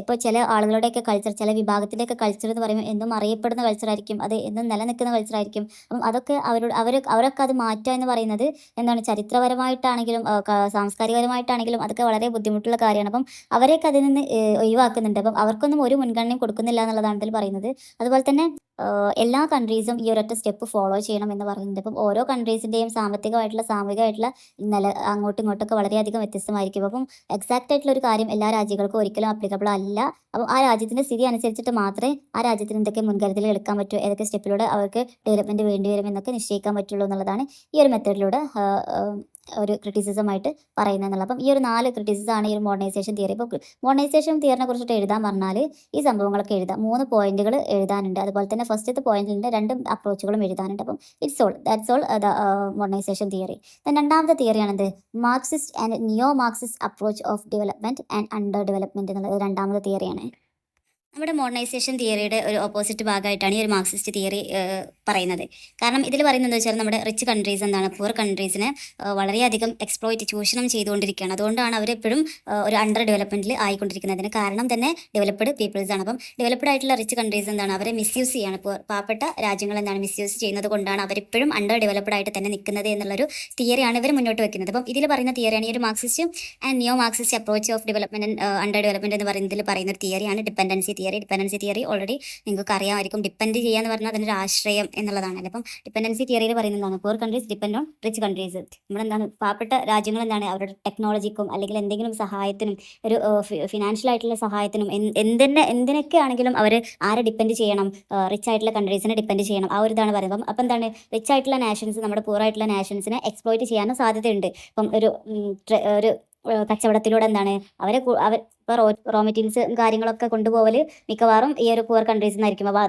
ഇപ്പോൾ ചില ആളുകളുടെയൊക്കെ കൾച്ചർ, ചില വിഭാഗത്തിൻ്റെയൊക്കെ കൾച്ചർ എന്ന് പറയുമ്പോൾ എന്നും അറിയപ്പെടുന്ന കൾച്ചറായിരിക്കും, അത് എന്നും നിലനിൽക്കുന്ന കൾച്ചറായിരിക്കും. അപ്പം അതൊക്കെ അവരൊക്കെ അത് മാറ്റുക എന്ന് പറയുന്നത് എന്താണ്, ചരിത്രപരമായിട്ടാണെങ്കിലും സാംസ്കാരികപരമായിട്ടാണെങ്കിലും അതൊക്കെ വളരെ ബുദ്ധിമുട്ടുള്ള കാര്യമാണ്. അപ്പം അവരെയൊക്കെ അതിൽ നിന്ന് ഒഴിവാക്കുന്നുണ്ട്. അപ്പം അവർക്കൊന്നും ഒരു മുൻഗണനയും കൊടുക്കുന്നില്ല എന്നുള്ളതാണ് ഇതിൽ പറയുന്നത്. അതുപോലെ തന്നെ എല്ലാ കൺട്രീസും ഈ ഒരൊറ്റ സ്റ്റെപ്പ് ഫോളോ ചെയ്യണം എന്ന് പറയുന്നുണ്ട്. അപ്പം ഓരോ കൺട്രീസിൻ്റെയും സാമ്പത്തികമായിട്ടുള്ള സാമൂഹികമായിട്ടുള്ള അങ്ങോട്ടും ഇങ്ങോട്ടൊക്കെ വളരെയധികം വ്യത്യസ്തമായിരിക്കും. അപ്പം എക്സാക്റ്റ് ആയിട്ടുള്ള ഒരു കാര്യം എല്ലാ രാജ്യങ്ങൾക്കും ഒരിക്കലും അപ്ലിക്കബിൾ അല്ല. അപ്പം ആ രാജ്യത്തിൻ്റെ സ്ഥിതി അനുസരിച്ചിട്ട് മാത്രമേ ആ രാജ്യത്തിന് എന്തൊക്കെ മുൻകരുതലുകൾ എടുക്കാൻ പറ്റൂ, ഏതൊക്കെ സ്റ്റെപ്പിലൂടെ അവർക്ക് ഡെവലപ്മെൻറ്റ് വേണ്ടി വരും എന്നൊക്കെ നിശ്ചയിക്കാൻ പറ്റുള്ളൂ എന്നുള്ളതാണ് ഈ ഒരു മെത്തേഡിലൂടെ ഒരു ക്രിറ്റിസിസമായിട്ട് പറയുന്നത് എന്നുള്ളത്. അപ്പം ഈ ഒരു 4 ക്രിറ്റിസിസമാണ് ഈ ഒരു മോഡേണൈസേഷൻ തിയറി. ഇപ്പോൾ മോഡേണൈസേഷൻ തിയറിനെ കുറിച്ചിട്ട് എഴുതാൻ പറഞ്ഞാൽ ഈ സംഭവങ്ങളൊക്കെ എഴുതാം. 3 പോയിന്റുകൾ എഴുതാനുണ്ട്. അതുപോലെ തന്നെ ഫസ്റ്റത്തെ പോയിന്റിൻ്റെ 2 അപ്രോച്ചുകളും എഴുതാനുണ്ട്. അപ്പം that's all the modernisation theory. രണ്ടാമത്തെ തിയറിയാണെന്ത്, Marxist and neo Marxist approach of development and under development എന്നുള്ളത് രണ്ടാമത്തെ തിയറിയാണ്. നമ്മുടെ മോഡേണൈസേഷൻ തിയറിയുടെ ഒരു ഓപ്പോസിറ്റ് ഭാഗമായിട്ടാണ് ഈ ഒരു മാർക്സിസ്റ്റ് തിയറി പറയുന്നത്. കാരണം ഇതിൽ പറയുന്നത് എന്താ വെച്ചാൽ നമ്മുടെ റിച്ച് കൺട്രീസ് എന്താണ് പുവർ കൺട്രീസിനെ വളരെയധികം എക്സ്പ്ലോയിറ്റ്, ചൂഷണം ചെയ്തുകൊണ്ടിരിക്കുകയാണ്. അതുകൊണ്ടാണ് അവരെപ്പോഴും ഒരു അണ്ടർ ഡെവലപ്മെൻറ്റിൽ ആയിക്കൊണ്ടിരിക്കുന്നതിന് കാരണം തന്നെ ഡെവലപ്ഡ് പീപ്പിൾസ് ആണ്. അപ്പം ഡെവലപ്ഡ് ആയിട്ടുള്ള റിച്ച് കൺട്രീസ് എന്താണ്, അവരെ മിസ്യൂസ് ചെയ്യാണ്. പാവപ്പെട്ട രാജ്യങ്ങൾ എന്താണ് മിസ്യൂസ് ചെയ്യുന്നത് കൊണ്ടാണ് അവരിപ്പോഴും അണ്ടർ ഡെവലപ്ഡ് ആയിട്ട് തന്നെ നിൽക്കുന്നത് എന്നുള്ളൊരു തിയറിയാണ് ഇവർ മുന്നോട്ട് വെക്കുന്നത്. അപ്പം ഇതിൽ പറയുന്ന തിയറിയാണ് ഈ ഒരു Marxist and neo Marxist approach of development and under development എന്ന് പറയുന്നതിൽ പറയുന്ന ഒരു തിയറിയാണ് ഡിപ്പെൻഡൻസി തിയറി. ഓൾറെഡി നിങ്ങൾക്ക് അറിയാമായിരിക്കും. ഡിപ്പെൻഡ് ചെയ്യുക എന്ന് പറഞ്ഞാൽ അതിനൊരു ആശ്രയം എന്നുള്ളതാണ്. അപ്പം ഡിപ്പെൻഡൻസി തിയറിയിൽ പറയുന്നതാണ് poor countries depend on rich countries. നമ്മളെന്താണ് പാവപ്പെട്ട രാജ്യങ്ങൾ എന്താണ് അവരുടെ ടെക്നോളജിക്കും അല്ലെങ്കിൽ എന്തെങ്കിലും സഹായത്തിനും, ഒരു ഫിനാൻഷ്യൽ ആയിട്ടുള്ള സഹായത്തിനും, എന്തിനൊക്കെ ആണെങ്കിലും അവർ ആരെ ഡിപ്പെൻഡ് ചെയ്യണം, റിച്ച് ആയിട്ടുള്ള കൺട്രീസിനെ ഡിപ്പെൻഡ് ചെയ്യണം. ആ ഒരു ഇതാണ് പറയുന്നത്. അപ്പം എന്താണ്, റിച്ച് ആയിട്ടുള്ള നാഷൻസ് നമ്മുടെ പുവർ ആയിട്ടുള്ള നാഷൻസിനെ എക്സ്പ്ലോയിറ്റ് ചെയ്യാനും സാധ്യതയുണ്ട്. ഇപ്പം ഒരു കച്ചവടത്തിലൂടെ എന്താണ് അവർ ഇപ്പോൾ റോ മെറ്റീരിയൽസ് കാര്യങ്ങളൊക്കെ കൊണ്ടുപോകൽ മിക്കവാറും ഈ ഒരു പുവർ കൺട്രീസിൽ നിന്നായിരിക്കും. അപ്പോൾ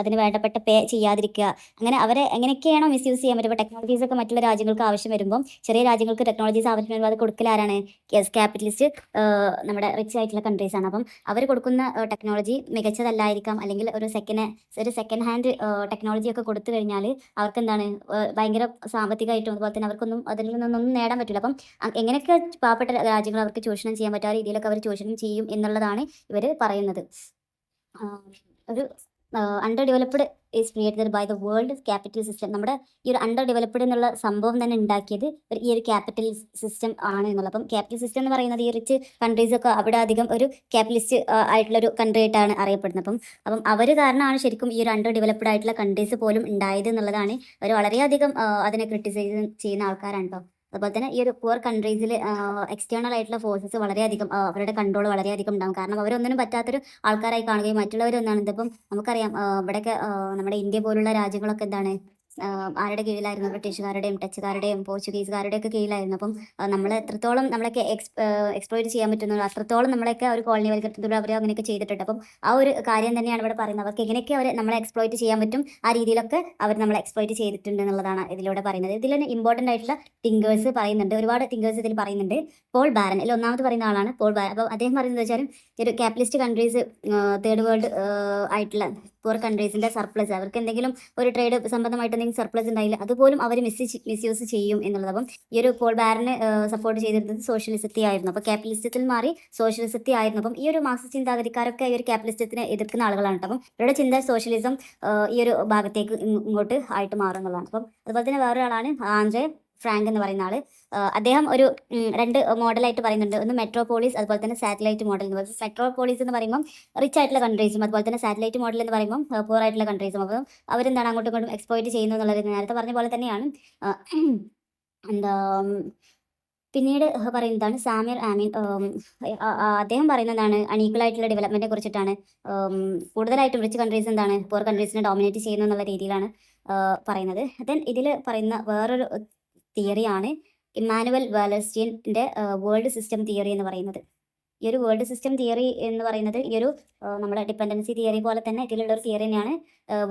അതിന് വേണ്ടപ്പെട്ട പേ ചെയ്യാതിരിക്കുക, അങ്ങനെ അവരെ എങ്ങനെയൊക്കെയാണോ മിസ്യൂസ് ചെയ്യാൻ പറ്റും. ഇപ്പോൾ ടെക്നോളജീസ് ഒക്കെ മറ്റുള്ള രാജ്യങ്ങൾക്ക് ആവശ്യം വരുമ്പം, ചെറിയ രാജ്യങ്ങൾക്ക് ടെക്നോളജീസ് ആവശ്യം വരുമ്പോൾ അത് കൊടുക്കലാരാണ്? ക്യാപിറ്റലിസ്റ്റ്, നമ്മുടെ റിച്ച് ആയിട്ടുള്ള കൺട്രീസാണ്. അപ്പം അവർ കൊടുക്കുന്ന ടെക്നോളജി മികച്ചതല്ലായിരിക്കാം, അല്ലെങ്കിൽ ഒരു സെക്കൻഡ് ഹാൻഡ് ടെക്നോളജി ഒക്കെ കൊടുത്തു കഴിഞ്ഞാൽ അവർക്ക് എന്താണ് ഭയങ്കര സാമ്പത്തികമായിട്ടും അതുപോലെ തന്നെ അവർക്കൊന്നും അതിൽ നിന്നൊന്നും നേടാൻ പറ്റില്ല. അപ്പം എങ്ങനെയൊക്കെ പാവപ്പെട്ട രാജ്യങ്ങൾ അവർക്ക് ചൂഷണം ചെയ്യാൻ പറ്റും, ആ രീതിയിലൊക്കെ അവർ ചൂഷണം ചെയ്യും എന്നുള്ളതാണ് ഇവർ പറയുന്നത്. ഒരു under developed is created by the world capital system. നമ്മുടെ ഈ ഒരു അണ്ടർ ഡെവലപ്ഡ് എന്നുള്ള സംഭവം തന്നെ ഉണ്ടാക്കിയത് ഈ ഒരു ക്യാപിറ്റൽ സിസ്റ്റം ആണ് എന്നുള്ളത്. അപ്പം ക്യാപിറ്റൽ സിസ്റ്റം എന്ന് പറയുന്നത് ഈ റിച്ച് കൺട്രീസൊക്കെ അവിടെ അധികം ഒരു ക്യാപിറ്റലിസ്റ്റ് ആയിട്ടുള്ളൊരു കൺട്രി ആയിട്ടാണ് അറിയപ്പെടുന്നത്. അപ്പം അവർ കാരണമാണ് ശരിക്കും ഈ ഒരു അണ്ടർ ഡെവലപ്ഡ് ആയിട്ടുള്ള കൺട്രീസ് പോലും ഉണ്ടായത് എന്നുള്ളതാണ്. അവർ വളരെയധികം അതിനെ ക്രിട്ടിസൈസ് ചെയ്യുന്ന ആൾക്കാരാണ് കേട്ടോ. അതുപോലെ തന്നെ ഈ ഒരു പുവർ കൺട്രീസിൽ എക്സ്റ്റേണൽ ആയിട്ടുള്ള ഫോഴ്സസ് വളരെയധികം അവരുടെ കൺട്രോൾ വളരെയധികം ഉണ്ടാകും. കാരണം അവരൊന്നിനും പറ്റാത്തൊരു ആൾക്കാരായി കാണുകയും മറ്റുള്ളവരൊന്നാണ് ഇതിപ്പം നമുക്കറിയാം ഇവിടെയൊക്കെ നമ്മുടെ ഇന്ത്യ പോലുള്ള രാജ്യങ്ങളൊക്കെ എന്താണ് ആരുടെ കീഴിലായിരുന്നു? ബ്രിട്ടീഷുകാരുടെയും ഡച്ചുകാരുടെയും പോർച്ചുഗീസുകാരുടെയൊക്കെ കീഴിലായിരുന്നു. അപ്പം നമ്മൾ എത്രത്തോളം നമ്മളൊക്കെ എക്സ്പ്ലോയിറ്റ് ചെയ്യാൻ പറ്റുന്നു അത്രത്തോളം നമ്മളെയൊക്കെ ഒരു കോളനിവൽക്കരണത്തിലൂടെ അവർ അങ്ങനെയൊക്കെ ചെയ്തിട്ടുണ്ട്. അപ്പം ആ ഒരു കാര്യം തന്നെയാണ് ഇവിടെ പറയുന്നത്. അവർക്ക് എങ്ങനെയൊക്കെ അവർ നമ്മളെ എക്സ്പ്ലോയിറ്റ് ചെയ്യാൻ പറ്റും ആ രീതിയിലൊക്കെ അവർ നമ്മളെ എക്സ്പ്ലോയിറ്റ് ചെയ്തിട്ടുണ്ട് എന്നുള്ളതാണ് ഇതിലൂടെ പറയുന്നത്. ഇതിൽ തന്നെ ഇമ്പോർട്ടൻ്റ് ആയിട്ടുള്ള തിങ്കേഴ്സ് പറയുന്നുണ്ട്, ഒരുപാട് തിങ്കേഴ്സ് ഇതിൽ പറയുന്നുണ്ട്. പോൾ ബാരൻ ഇതിൽ ഒന്നാമത് പറയുന്ന ആളാണ് പോൾ ബാരൻ. അപ്പോൾ അദ്ദേഹം പറയുന്നത് വെച്ചാൽ ഒരു ക്യാപിറ്റലിസ്റ്റ് കൺട്രീസ് തേർഡ് വേൾഡ് ആയിട്ടുള്ള പുവർ കൺട്രീസിൻ്റെ സർപ്ലസ് അവർക്ക് എന്തെങ്കിലും ഒരു ട്രേഡ് സംബന്ധമായിട്ട് എന്തെങ്കിലും സർപ്ലസ് ഉണ്ടായില്ല അതുപോലും അവർ മിസ്യൂസ് ചെയ്യും എന്നുള്ളത്. അപ്പം ഈ ഒരു പോൾ ബാരനെ സപ്പോർട്ട് ചെയ്തിരുന്നത് സോഷ്യലിസത്തെ ആയിരുന്നു. അപ്പോൾ ക്യാപിറ്റലിസത്തിൽ മാറി സോഷ്യലിസത്തെ ആയിരുന്നു. അപ്പം ഈ ഒരു മാർക്സിസ്റ്റ് ചിന്താഗതിക്കാരൊക്കെ ഈ ഒരു ക്യാപിറ്റലിസത്തിനെ എതിർക്കുന്ന ആളുകളാണ്. അപ്പം ഇവരുടെ ചിന്ത സോഷ്യലിസം ഈ ഒരു ഭാഗത്തേക്ക് ഇങ്ങോട്ട് ആയിട്ട് മാറുന്നതാണ്. അപ്പം അതുപോലെ തന്നെ വേറൊരാളാണ് ആൻഡ്രേ ഫ്രാങ്ക് എന്ന് പറയുന്ന ആള്. അദ്ദേഹം ഒരു രണ്ട് മോഡലായിട്ട് പറയുന്നുണ്ട്. ഒന്ന് മെട്രോപോളിസ് അതുപോലെ തന്നെ സാറ്റലൈറ്റ് മോഡൽ എന്ന് പറയുന്നത്. മെട്രോപോളിസ് എന്ന് പറയുമ്പോൾ റിച്ച് ആയിട്ടുള്ള കൺട്രീസും അതുപോലെ തന്നെ സാറ്റലൈറ്റ് മോഡൽ എന്ന് പറയുമ്പോൾ പൂർ ആയിട്ടുള്ള കൺട്രീസും. അപ്പോൾ അവരെന്താണ് അങ്ങോട്ടും ഇങ്ങോട്ടും എക്സ്പ്ലോയിറ്റ് ചെയ്യുന്നു എന്നുള്ളത് നേരത്തെ പറഞ്ഞ പോലെ തന്നെയാണ്. എന്താ പിന്നീട് പറയുന്നതാണ് സാമ്യർ ആമീൻ. അദ്ദേഹം പറയുന്നതാണ് അൺഈക്വൽ ആയിട്ടുള്ള ഡെവലപ്മെൻറ്റിനെ കുറിച്ചിട്ടാണ്. കൂടുതലായിട്ടും റിച്ച് കൺട്രീസ് എന്താണ് പൂർ കൺട്രീസിനെ ഡോമിനേറ്റ് ചെയ്യുന്നു എന്നുള്ള രീതിയിലാണ് പറയുന്നത്. ദെൻ ഇതിൽ പറയുന്ന വേറൊരു തിയറിയാണ് ഇമ്മാനുവൽ വാലസ്റ്റീൻ്റെ വേൾഡ് സിസ്റ്റം തിയറി എന്ന് പറയുന്നത്. ഈ ഒരു വേൾഡ് സിസ്റ്റം തിയറി എന്ന് പറയുന്നത് ഈ ഒരു നമ്മുടെ ഡിപ്പെൻഡൻസി തിയറി പോലെ തന്നെ ഇതിലുള്ള ഒരു തിയറി തന്നെയാണ്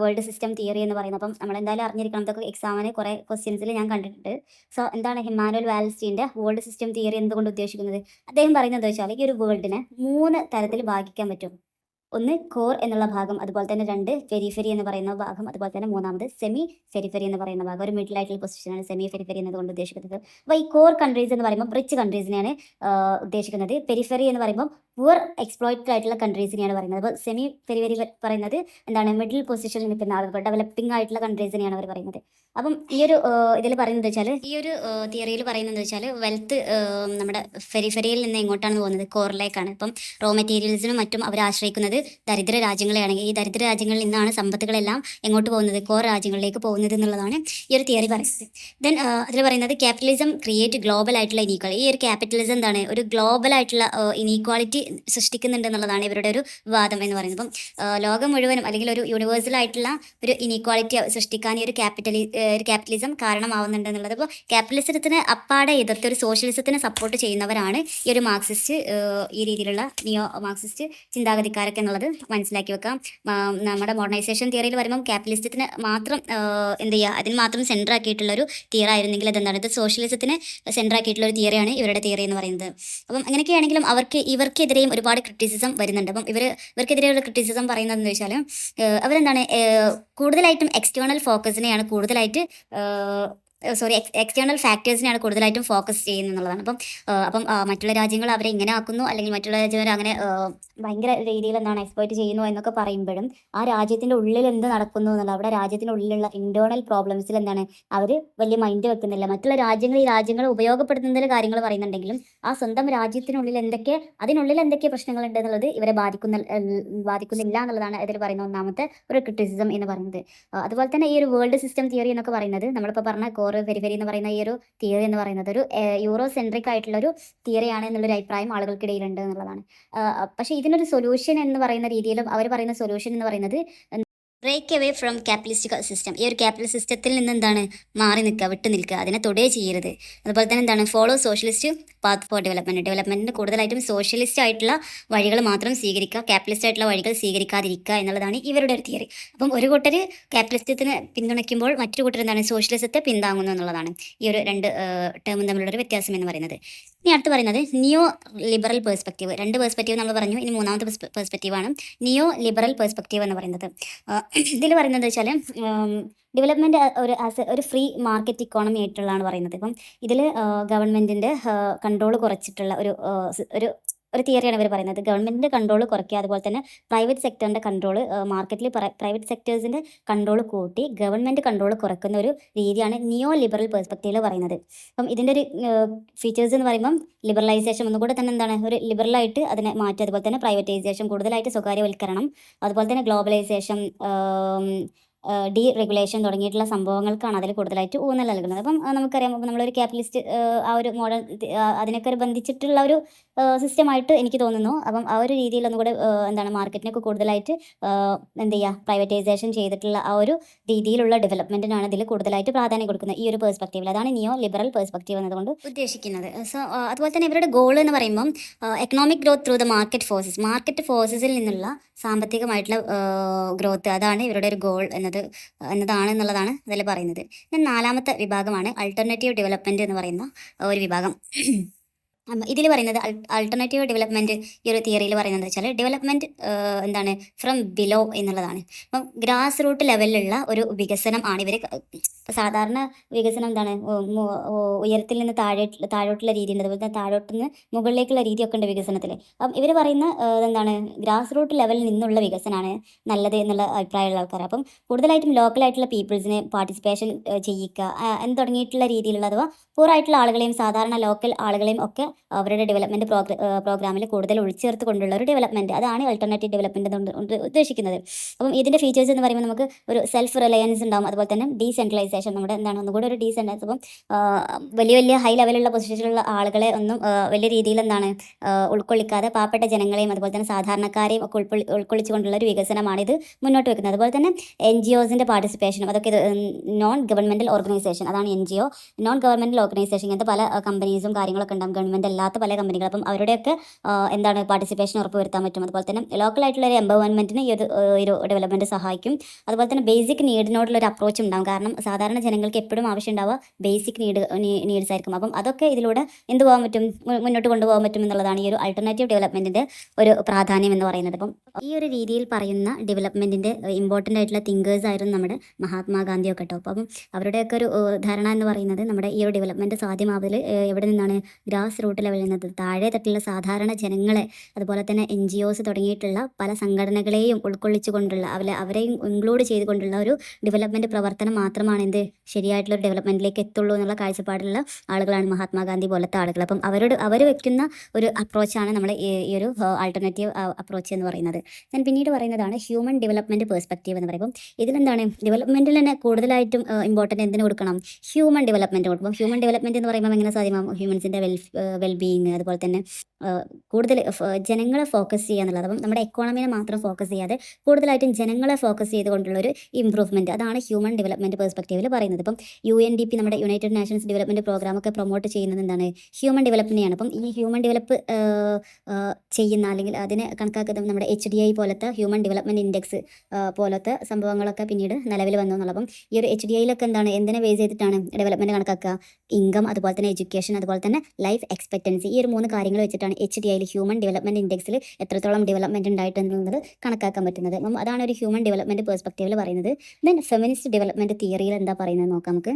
വേൾഡ് സിസ്റ്റം തിയറി എന്ന് പറയുന്നത്. അപ്പം നമ്മൾ എന്തായാലും അറിഞ്ഞിരിക്കണം. ഇതൊക്കെ എക്സാമിന് കുറേ ക്വസ്റ്റ്യൻസിൽ ഞാൻ കണ്ടിട്ടുണ്ട്. സോ എന്താണ് ഇമ്മാനുവൽ വാലസ്റ്റീൻ്റെ വേൾഡ് സിസ്റ്റം തിയറി എന്തുകൊണ്ട് ഉദ്ദേശിക്കുന്നത്? അദ്ദേഹം പറയുന്നത് വെച്ചാൽ ഈ ഒരു വേൾഡിനെ 3 തരത്തിൽ ഭാഗിക്കാൻ പറ്റും. ഒന്ന് കോർ എന്നുള്ള ഭാഗം, അതുപോലെ തന്നെ 2 പെരിഫെറി എന്ന് പറയുന്ന ഭാഗം, അതുപോലെ തന്നെ 3ാമത് സെമി പെരിഫെറി എന്ന് പറയുന്ന ഭാഗം. ഒരു മിഡിൽ ആയിട്ടുള്ള പൊസിഷനാണ് സെമി പെരിഫെറി എന്നതുകൊണ്ട് ഉദ്ദേശിക്കുന്നത്. അപ്പോൾ ഈ കോർ കൺട്രീസ് എന്ന് പറയുമ്പോൾ റിച്ച് കൺട്രീസിനെയാണ് ഉദ്ദേശിക്കുന്നത്. പെരിഫെറി എന്ന് പറയുമ്പോൾ പുവർ എക്സ്പ്ലോയിറ്റഡ് ആയിട്ടുള്ള കൺട്രീസിനെയാണ് പറയുന്നത്. അപ്പോൾ സെമി പെരിഫെറി പറയുന്നത് എന്താണ് മിഡിൽ പൊസിഷനിൽ നിൽക്കുന്ന ആളുകൾ, ഡെവലപ്പിംഗ് ആയിട്ടുള്ള കൺട്രീസിനെയാണ് അവർ പറയുന്നത്. അപ്പം ഈ ഒരു ഇതിൽ പറയുന്നത് വെച്ചാൽ ഈ ഒരു തിയറിയിൽ പറയുന്നത് വെച്ചാൽ വെൽത്ത് നമ്മുടെ പെരിഫെറിയിൽ നിന്ന് എങ്ങോട്ടാണ് പോകുന്നത്? കോറിലേക്കാണ്. ഇപ്പം റോ മെറ്റീരിയൽസിനും മറ്റും അവർ ആശ്രയിക്കുന്നത് ദരിദ്ര രാജ്യങ്ങളെയാണെങ്കിൽ ഈ ദരിദ്ര രാജ്യങ്ങളിൽ നിന്നാണ് സമ്പത്തുകളെല്ലാം എങ്ങോട്ട് പോകുന്നത്? കോർ രാജ്യങ്ങളിലേക്ക് പോകുന്നത് എന്നുള്ളതാണ് ഈ ഒരു തിയറി പറയുന്നത്. ദെൻ അതിൽ പറയുന്നത് ക്യാപിറ്റലിസം ക്രിയേറ്റ് ഗ്ലോബൽ ആയിട്ടുള്ള ഇനീക്വാളിറ്റി. ഈ ഒരു ക്യാപിറ്റലിസം എന്താണ് ഒരു ഗ്ലോബൽ ആയിട്ടുള്ള ഇനീക്വാളിറ്റി സൃഷ്ടിക്കുന്നുണ്ട് എന്നുള്ളതാണ് ഇവരുടെ ഒരു വാദം എന്ന് പറയുന്നത്. അപ്പം ലോകം മുഴുവനും അല്ലെങ്കിൽ ഒരു യൂണിവേഴ്സൽ ആയിട്ടുള്ള ഒരു ഇനീക്വാളിറ്റി സൃഷ്ടിക്കാൻ ഈ ഒരു ക്യാപിറ്റലിസം കാരണമാവുന്നുണ്ട് എന്നുള്ളത്. അപ്പോൾ ക്യാപിറ്റലിസത്തിന് അപ്പാടെ എതിർത്ത് ഒരു സോഷ്യലിസത്തിനെ സപ്പോർട്ട് ചെയ്യുന്നവരാണ് ഈ ഒരു മാർക്സിസ്റ്റ് ഈ രീതിയിലുള്ള നിയോ മാർക്സിസ്റ്റ് ചിന്താഗതിക്കാരൊക്കെ എന്നുള്ളത് മനസ്സിലാക്കി വെക്കാം. നമ്മുടെ മോഡേണൈസേഷൻ തിയറിയിൽ വരുമ്പം ക്യാപിറ്റലിസത്തിന് മാത്രം എന്ത് ചെയ്യുക അതിന് മാത്രം സെൻറ്റർ ആക്കിയിട്ടുള്ള ഒരു തിയറി ആയിരുന്നെങ്കിൽ അതെന്താണ് ഇത് സോഷ്യലിസത്തിന് സെൻറ്റർ ആക്കിയിട്ടുള്ള ഒരു തിയറിയാണ് ഇവരുടെ തിയറി എന്ന് പറയുന്നത്. അപ്പം അങ്ങനെയൊക്കെയാണെങ്കിലും ഇവർക്കെതിരെയും ഒരുപാട് ക്രിറ്റിസിസം വരുന്നുണ്ട്. അപ്പം ഇവർക്കെതിരെയുള്ള ക്രിറ്റിസിസം പറയുന്നതെന്ന് വെച്ചാൽ അവരെന്താണ് കൂടുതലായിട്ടും എക്സ്റ്റേണൽ ഫോക്കസിനെയാണ് കൂടുതലായിട്ട് എക്സ്റ്റേണൽ ഫാക്ടേഴ്സിനെയാണ് കൂടുതലായിട്ടും ഫോക്കസ് ചെയ്യുന്നത് എന്നുള്ളതാണ്. അപ്പം മറ്റുള്ള രാജ്യങ്ങൾ അവരെ ഇങ്ങനെ ആക്കുന്നു അല്ലെങ്കിൽ മറ്റുള്ള രാജ്യങ്ങൾ അങ്ങനെ ഭയങ്കര രീതിയിൽ എന്താണ് എക്സ്പ്ലോയിറ്റ് ചെയ്യുന്നു എന്നൊക്കെ പറയുമ്പോഴും ആ രാജ്യത്തിൻ്റെ ഉള്ളിൽ എന്ത് നടക്കുന്നു എന്നുള്ള അവിടെ രാജ്യത്തിൻ്റെ ഉള്ളിലുള്ള ഇൻറ്റേർണൽ പ്രോബ്ലംസിൽ എന്താണ് അവർ വലിയ മൈൻഡ് വെക്കുന്നില്ല. മറ്റുള്ള രാജ്യങ്ങൾ ഈ രാജ്യങ്ങളെ ഉപയോഗപ്പെടുത്തുന്നതിൽ കാര്യങ്ങൾ പറയുന്നുണ്ടെങ്കിലും ആ സ്വന്തം രാജ്യത്തിനുള്ളിൽ അതിനുള്ളിൽ എന്തൊക്കെ പ്രശ്നങ്ങളുണ്ട് എന്നുള്ളത് ഇവരെ ബാധിക്കുന്നില്ല എന്നുള്ളതാണ് ഇതിൽ പറയുന്ന ഒന്നാമത്തെ ഒരു ക്രിറ്റിസിസം എന്ന് പറയുന്നത്. അതുപോലെ തന്നെ ഈ ഒരു വേൾഡ് സിസ്റ്റം തിയറി എന്നൊക്കെ പറയുന്നത് നമ്മളിപ്പോൾ പറഞ്ഞ പെരിഫെറി എന്ന് പറയുന്ന ഈ ഒരു തിയറി എന്ന് പറയുന്നത് ഒരു യൂറോ സെൻട്രിക് ആയിട്ടുള്ള ഒരു തിയറിയാണ് എന്നുള്ളൊരു അഭിപ്രായം ആളുകൾക്കിടയിലുണ്ട് എന്നുള്ളതാണ്. പക്ഷേ ഇതിനൊരു സൊല്യൂഷൻ എന്ന് പറയുന്ന രീതിയിലും അവർ പറയുന്ന സൊല്യൂഷൻ എന്ന് പറയുന്നത് break away from capitalistic system. ഈ ഒരു ക്യാപിറ്റൽ സിസ്റ്റത്തിൽ നിന്ന് എന്താണ് വിട്ടു നിൽക്കുക, അതിനെ തൊടേ ചെയ്യരുത്. അതുപോലെ തന്നെ എന്താണ് ഫോളോ സോഷ്യലിസ്റ്റ് പാത്ത് ഫോർ ഡെവലപ്മെൻറ്റിന് കൂടുതലായിട്ടും സോഷ്യലിസ്റ്റ് ആയിട്ടുള്ള വഴികൾ മാത്രം സ്വീകരിക്കുക, ക്യാപിറ്റലിസ്റ്റ് ആയിട്ടുള്ള വഴികൾ സ്വീകരിക്കാതിരിക്കുക എന്നുള്ളതാണ് ഇവരുടെ ഒരു തിയറി. അപ്പം ഒരു കൂട്ടർ ക്യാപിറ്റലിസത്തിന് പിന്തുണയ്ക്കുമ്പോൾ മറ്റൊരു കൂട്ടർ എന്താണ് സോഷ്യലിസത്തെ പിന്താങ്ങുന്നു എന്നുള്ളതാണ് ഈ ഒരു രണ്ട് ടേമും തമ്മിലുള്ളൊരു വ്യത്യാസം എന്ന് പറയുന്നത്. ഇനി അടുത്ത് പറയുന്നത് നിയോ ലിബറൽ പേഴ്സ്പെക്റ്റീവ്. 2 പേഴ്സ്പെക്റ്റീവ് നമ്മൾ പറഞ്ഞു, ഇനി 3ാമത്തെ പേഴ്സ്പെക്റ്റീവാണ് നിയോ ലിബറൽ പേഴ്സ്പെക്റ്റീവ് എന്ന് പറയുന്നത്. ഇതിൽ പറയുന്നത് വെച്ചാൽ ഡെവലപ്മെൻറ്റ് ഒരു ഫ്രീ മാർക്കറ്റ് ഇക്കോണമി ആയിട്ടുള്ളതാണ് പറയുന്നത്. ഇപ്പം ഇതിൽ ഗവൺമെൻറ്റിൻ്റെ കൺട്രോൾ കുറച്ചിട്ടുള്ള ഒരു തിയറിയാണ് ഇവർ പറയുന്നത്. ഗവൺമെൻറ്റിൻ്റെ കൺട്രോൾ കുറയ്ക്കുക, അതുപോലെ തന്നെ പ്രൈവറ്റ് സെക്ടറിൻ്റെ കൺട്രോൾ മാർക്കറ്റിൽ പ്രൈവറ്റ് സെക്ടേഴ്സിൻ്റെ കൺട്രോൾ കൂട്ടി ഗവൺമെൻറ് കൺട്രോൾ കുറയ്ക്കുന്ന ഒരു രീതിയാണ് നിയോ ലിബറൽ പേഴ്സ്പെക്റ്റീവിൽ പറയുന്നത്. അപ്പം ഇതിൻ്റെ ഒരു ഫീച്ചേഴ്സ് എന്ന് പറയുമ്പം ലിബറലൈസേഷൻ ഒന്നുകൂടെ തന്നെ എന്താണ് ഒരു ലിബറലായിട്ട് അതിനെ മാറ്റുക, അതുപോലെ തന്നെ പ്രൈവറ്റൈസേഷൻ കൂടുതലായിട്ട് സ്വകാര്യവൽക്കരണം, അതുപോലെ തന്നെ ഗ്ലോബലൈസേഷൻ, ഡീ റെഗുലേഷൻ തുടങ്ങിയിട്ടുള്ള സംഭവങ്ങൾക്കാണ് അതിൽ കൂടുതലായിട്ട് ഊന്നൽ നൽകുന്നത്. അപ്പം നമുക്കറിയാം, അപ്പോൾ നമ്മളൊരു ക്യാപിറ്റലിസ്റ്റ് ആ ഒരു മോഡേൺ അതിനൊക്കെ ഒരു ബന്ധിച്ചിട്ടുള്ള ഒരു സിസ്റ്റമായിട്ട് എനിക്ക് തോന്നുന്നു. അപ്പം ആ ഒരു രീതിയിൽ ഒന്നുകൂടെ എന്താണ് മാർക്കറ്റിനൊക്കെ കൂടുതലായിട്ട് എന്ത് ചെയ്യുക, പ്രൈവറ്റൈസേഷൻ ചെയ്തിട്ടുള്ള ആ ഒരു രീതിയിലുള്ള ഡെവലപ്മെൻറ്റിനാണ് ഇതിൽ കൂടുതലായിട്ട് പ്രാധാന്യം കൊടുക്കുന്നത് ഈ ഒരു പെർസ്പെക്റ്റീവിൽ. അതാണ് നിയോ ലിബറൽ പെർസ്പെക്റ്റീവ് എന്നതുകൊണ്ട് ഉദ്ദേശിക്കുന്നത്. സോ അതുപോലെ തന്നെ ഇവരുടെ ഗോൾ എന്ന് പറയുമ്പം economic growth through the market ഫോഴ്സസിൽ നിന്നുള്ള സാമ്പത്തികമായിട്ടുള്ള ഗ്രോത്ത്, അതാണ് ഇവരുടെ ഒരു ഗോൾ എന്നതാണ് അതിൽ പറയുന്നത്. then നാലാമത്തെ വിഭാഗമാണ് അൾട്ടർനേറ്റീവ് ഡെവലപ്മെൻറ്റ് എന്ന് പറയുന്ന ഒരു വിഭാഗം. ഇതിൽ പറയുന്നത് അൾട്ടർനേറ്റീവ് ഡെവലപ്മെൻറ്റ് ഈ ഒരു തിയറിയിൽ പറയുന്നത് വെച്ചാൽ ഡെവലപ്മെൻറ്റ് എന്താണ് ഫ്രം ബിലോ എന്നുള്ളതാണ്. അപ്പം ഗ്രാസ് റൂട്ട് ലെവലിലുള്ള ഒരു വികസനം ആണ് ഇവർ. സാധാരണ വികസനം എന്താണ്, ഉയരത്തിൽ നിന്ന് താഴോട്ടുള്ള രീതിയുണ്ട്, അതുപോലെ തന്നെ താഴോട്ട് നിന്ന് മുകളിലേക്കുള്ള രീതിയൊക്കെ ഉണ്ട് വികസനത്തിൽ. അപ്പം ഇവർ പറയുന്ന എന്താണ് ഗ്രാസ് റൂട്ട് ലെവലിൽ നിന്നുള്ള വികസനമാണ് നല്ലത് എന്നുള്ള അഭിപ്രായമുള്ള ആൾക്കാർ. അപ്പം കൂടുതലായിട്ടും ലോക്കലായിട്ടുള്ള പീപ്പിൾസിനെ പാർട്ടിസിപ്പേഷൻ ചെയ്യിക്കുക എന്ന് തുടങ്ങിയിട്ടുള്ള രീതിയിലുള്ള, അഥവാ പൂറായിട്ടുള്ള ആളുകളെയും സാധാരണ ലോക്കൽ ആളുകളെയും ഒക്കെ അവരുടെ ഡെവലപ്മെൻറ്റ് പ്രോഗ്രാമിൽ കൂടുതൽ ഉൾച്ചേർത്ത് കൊണ്ടുള്ള ഒരു ഡെവലപ്മെൻറ്റ്, അതാണ് അൾട്ടർനേറ്റീവ് ഡെവലപ്മെൻറ്റ് കൊണ്ട് ഉദ്ദേശിക്കുന്നത്. അപ്പം ഇതിൻ്റെ ഫീച്ചേഴ്സ് എന്ന് പറയുമ്പോൾ നമുക്ക് ഒരു സെൽഫ് റിലയൻസ് ഉണ്ടാവും, അതുപോലെ തന്നെ ഡീസെൻട്രലൈസേഷൻ, നമ്മുടെ എന്താണ് ഒന്നുകൂടെ ഒരു ഡീസെൻട്രലൈസ്. അപ്പം വലിയ വലിയ ഹൈ ലെവലുള്ള പൊസിഷനിലുള്ള ആളുകളെ ഒന്നും വലിയ രീതിയിൽ എന്താണ് ഉൾക്കൊള്ളിക്കാതെ പാവപ്പെട്ട ജനങ്ങളെയും അതുപോലെ തന്നെ സാധാരണക്കാരെയും ഒക്കെ ഉൾക്കൊള്ളിച്ചുകൊണ്ടുള്ള ഒരു വികസനമാണ് ഇത് മുന്നോട്ട് വെക്കുന്നത്. അതുപോലെ തന്നെ NGOസിൻ്റെ പാർട്ടിസിപ്പേഷനും അതൊക്കെ നോൺ ഗവൺമെൻറ്റൽ ഓർഗനൈസേഷൻ, അതാണ് NGO, നോൺ ഗവൺമെൻറ്റൽ ഓർഗനൈസേഷൻ. ഇങ്ങനത്തെ പല കമ്പനീസും കാര്യങ്ങളൊക്കെ ഉണ്ടാകും, ഗവൺമെൻറ് അല്ലാത്ത പല കമ്പനികൾ. അപ്പം അവരുടെയൊക്കെ എന്താണ് പാർട്ടിസിപ്പേഷൻ ഉറപ്പുവരുത്താൻ പറ്റും. അതുപോലെ തന്നെ ലോക്കലായിട്ടുള്ള ഒരു എംപവർമെൻറ്റിന് ഈ ഒരു ഡെവലപ്മെൻറ്റ് സഹായിക്കും. അതുപോലെ തന്നെ ബേസിക് നീഡിനോടുള്ള ഒരു അപ്രോച്ച് ഉണ്ടാകും. കാരണം സാധാരണ ജനങ്ങൾക്ക് എപ്പോഴും ആവശ്യം ഉണ്ടാവുക ബേസിക് നീഡ്സ് ആയിരിക്കും. അപ്പം അതൊക്കെ ഇതിലൂടെ എന്ത് പോകാൻ പറ്റും, മുന്നോട്ട് കൊണ്ടുപോകാൻ പറ്റും എന്നുള്ളതാണ് ഈ ഒരു അൾട്ടർനേറ്റീവ് ഡെവലപ്മെൻറ്റിൻ്റെ ഒരു പ്രാധാന്യം എന്ന് പറയുന്നത്. അപ്പം ഈ ഒരു രീതിയിൽ പറയുന്ന ഡെവലപ്മെൻറ്റിൻ്റെ ഇമ്പോർട്ടൻ്റ് ആയിട്ടുള്ള തിങ്കേഴ്സ് ആയിരുന്നു നമ്മുടെ മഹാത്മാഗാന്ധിയൊക്കെ കേട്ടോ. അപ്പം അവരുടെയൊക്കെ ഒരു ധാരണ എന്ന് പറയുന്നത് നമ്മുടെ ഈ ഒരു ഡെവലപ്മെൻറ്റ് സാധ്യമാവൽ എവിടെ നിന്നാണ്, ഗ്രാസ് റൂട്ട് ലെവലിൽ നിന്ന് താഴെ തട്ടിലുള്ള സാധാരണ ജനങ്ങളെ, അതുപോലെ തന്നെ NGOs തുടങ്ങിയിട്ടുള്ള പല സംഘടനകളെയും ഉൾക്കൊള്ളിച്ചു കൊണ്ടുള്ള അവരെയും ഇൻക്ലൂഡ് ചെയ്തുകൊണ്ടുള്ള ഒരു ഡെവലപ്മെൻറ്റ് പ്രവർത്തനം മാത്രമാണ് എന്ത് ശരിയായിട്ടുള്ള ഒരു ഡെവലപ്മെൻറ്റിലേക്ക് എത്തുള്ളൂ എന്നുള്ള കാഴ്ചപ്പാടുള്ള ആളുകളാണ് മഹാത്മാഗാന്ധി പോലത്തെ ആളുകൾ. അപ്പം അവർ വെക്കുന്ന ഒരു അപ്രോച്ചാണ് നമ്മൾ ഈ ഒരു ആൾട്ടർനേറ്റീവ് അപ്രോച്ച് എന്ന് പറയുന്നത്. ഞാൻ പിന്നീട് പറയുന്നതാണ് ഹ്യൂമൻ ഡെവലപ്മെൻറ്റ് പെർസ്പെക്റ്റീവ് എന്ന് പറയുമ്പോൾ ഇതിലെന്താണ് ഡെവലപ്മെൻറ്റിൽ തന്നെ കൂടുതലായിട്ടും ഇമ്പോർട്ടൻ്റ് എന്തിനു കൊടുക്കണം, ഹ്യൂമൻ ഡെവലപ്മെൻറ്റ് കൊടുക്കും. ഹ്യൂമൻ ഡെവലപ്മെൻറ്റ് എന്ന് പറയുമ്പോൾ എങ്ങനെ സാധ്യമാകും, ഹ്യൂമൻസിൻ്റെ വെൽബീയിങ്, അതുപോലെ തന്നെ കൂടുതൽ ജനങ്ങളെ ഫോക്കസ് ചെയ്യുക എന്നുള്ളത്. അപ്പം നമ്മുടെ എക്കോണമിനെ മാത്രം ഫോക്കസ് ചെയ്യാതെ കൂടുതലായിട്ടും ജനങ്ങളെ ഫോക്കസ് ചെയ്തുകൊണ്ടുള്ളൊരു ഇമ്പ്രൂവ്മെൻറ്റ്, അതാണ് ഹ്യൂമൻ ഡെവലപ്മെൻറ്റ് പെർസ്പെക്റ്റീവിൽ പറയുന്നത്. ഇപ്പം UNDP നമ്മുടെ യുണൈറ്റഡ് നേഷൻസ് ഡെവലപ്മെൻറ്റ് പ്രോഗ്രാമൊക്കെ പ്രൊമോട്ട് ചെയ്യുന്നത് എന്താണ്, ഹ്യൂമൻ ഡെവലപ്മെൻറ്റിനെയാണ്. അപ്പം ഈ ഹ്യൂമൻ ഡെവലപ്പ് ചെയ്യുന്ന അല്ലെങ്കിൽ അതിനെ കണക്കാക്കുന്നത് നമ്മുടെ HDI പോലത്തെ ഹ്യൂമൻ ഡെവലപ്മെൻറ്റ് ഇൻഡെക്സ് പോലത്തെ സംഭവങ്ങളൊക്കെ പിന്നീട് നിലവിൽ വന്നു എന്നുള്ളത്. അപ്പം ഈ ഒരു HDIയിലൊക്കെ എന്താണ്, എന്തിനെ ബേസ് ചെയ്തിട്ടാണ് ഡെവലപ്മെൻറ്റ് കണക്കാക്കുക, ഇൻകം, അതുപോലെ തന്നെ എഡ്യൂക്കേഷൻ, അതുപോലെ തന്നെ ലൈഫ് എക്സ്പെക്റ്റൻസി, ഈ ഒരു 3 കാര്യങ്ങൾ വെച്ചിട്ടാണ് HDIയിൽ ഹ്യൂമൻ ഡെവലപ്മെൻറ്റ് ഇൻഡെക്സിൽ എത്രത്തോളം ഡെവലപ്മെൻറ്റ് ഉണ്ടായിട്ടുള്ളത് കണക്കാക്കാൻ പറ്റുന്നത്. അപ്പം അതാണ് ഒരു ഹ്യൂമൻ ഡെവലപ്മെൻറ്റ് പെർസ്പെക്റ്റീവിൽ പറയുന്നത്. ദെൻ ഫെമിനിസ്റ്റ് ഡെവലപ്മെൻറ്റ് തിയറിയിൽ എന്താ പറയുന്നത് നോക്കാം നമുക്ക്.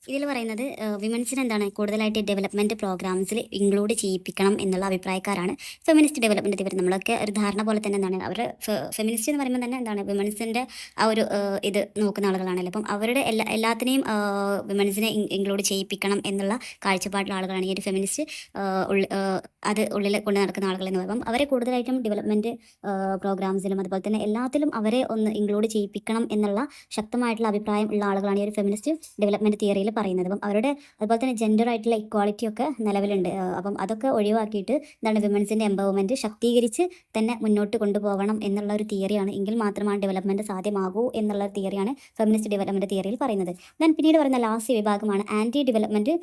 ഇതിൽ പറയുന്നത് വിമൻസിന് എന്താണ് കൂടുതലായിട്ട് ഡെവലപ്മെൻറ്റ് പ്രോഗ്രാംസിൽ ഇൻക്ലൂഡ് ചെയ്യിപ്പിക്കണം എന്നുള്ള അഭിപ്രായക്കാരാണ് ഫെമിനിസ്റ്റ് ഡെവലപ്മെൻറ്റ് തിയറി. നമ്മളൊക്കെ ഒരു ധാരണ പോലെ തന്നെ എന്താണ് അവരുടെ ഫെമിനിസ്റ്റ് എന്ന് പറയുമ്പോൾ തന്നെ എന്താണ് വിമൻസിൻ്റെ ആ ഒരു ഇത് നോക്കുന്ന ആളുകളാണല്ലോ. അപ്പം അവരുടെ എല്ലാത്തിനെയും വിമൻസിനെ ഇൻക്ലൂഡ് ചെയ്യിപ്പിക്കണം എന്നുള്ള കാഴ്ചപ്പാടുള്ള ആളുകളാണ് ഈ ഒരു ഫെമിനിസ്റ്റ് അത് ഉള്ളിൽ കൊണ്ട് നടക്കുന്ന ആളുകൾ എന്ന് പറയുമ്പം അവരെ കൂടുതലായിട്ടും ഡെവലപ്മെൻറ്റ് പ്രോഗ്രാംസിലും അതുപോലെ തന്നെ എല്ലാത്തിലും അവരെ ഒന്ന് ഇൻക്ലൂഡ് ചെയ്യിപ്പിക്കണം എന്നുള്ള ശക്തമായിട്ടുള്ള അഭിപ്രായം ഉള്ള ആളുകളാണ് ഈ ഒരു ഫെമിനിസ്റ്റ് ഡെവലപ്മെൻറ്റ് തിയറിയിൽ പറയുന്നത്. അപ്പം അവരുടെ അതുപോലെ തന്നെ ജെൻഡർ ആയിട്ടുള്ള ഇക്വാളിറ്റി ഒക്കെ നിലവിലുണ്ട്. അപ്പം അതൊക്കെ ഒഴിവാക്കിയിട്ട് എന്താണ് വിമൻസിൻ്റെ എംപവർമെൻറ്റ് ശക്തീകരിച്ച് തന്നെ മുന്നോട്ട് കൊണ്ടുപോകണം എന്നുള്ള ഒരു തിയറിയാണ്. എങ്കിൽ മാത്രമാണ് ഡെവലപ്മെൻറ്റ് സാധ്യമാകൂ എന്നുള്ള തിയറിയാണ് ഫെമിനിസ്റ്റ് ഡെവലപ്മെൻറ്റ് തിയറിയിൽ പറയുന്നത്. ദെൻ പിന്നീട് പറയുന്ന ലാസ്റ്റ് വിഭാഗമാണ് ആൻറ്റി ഡെവലപ്മെൻറ്റ്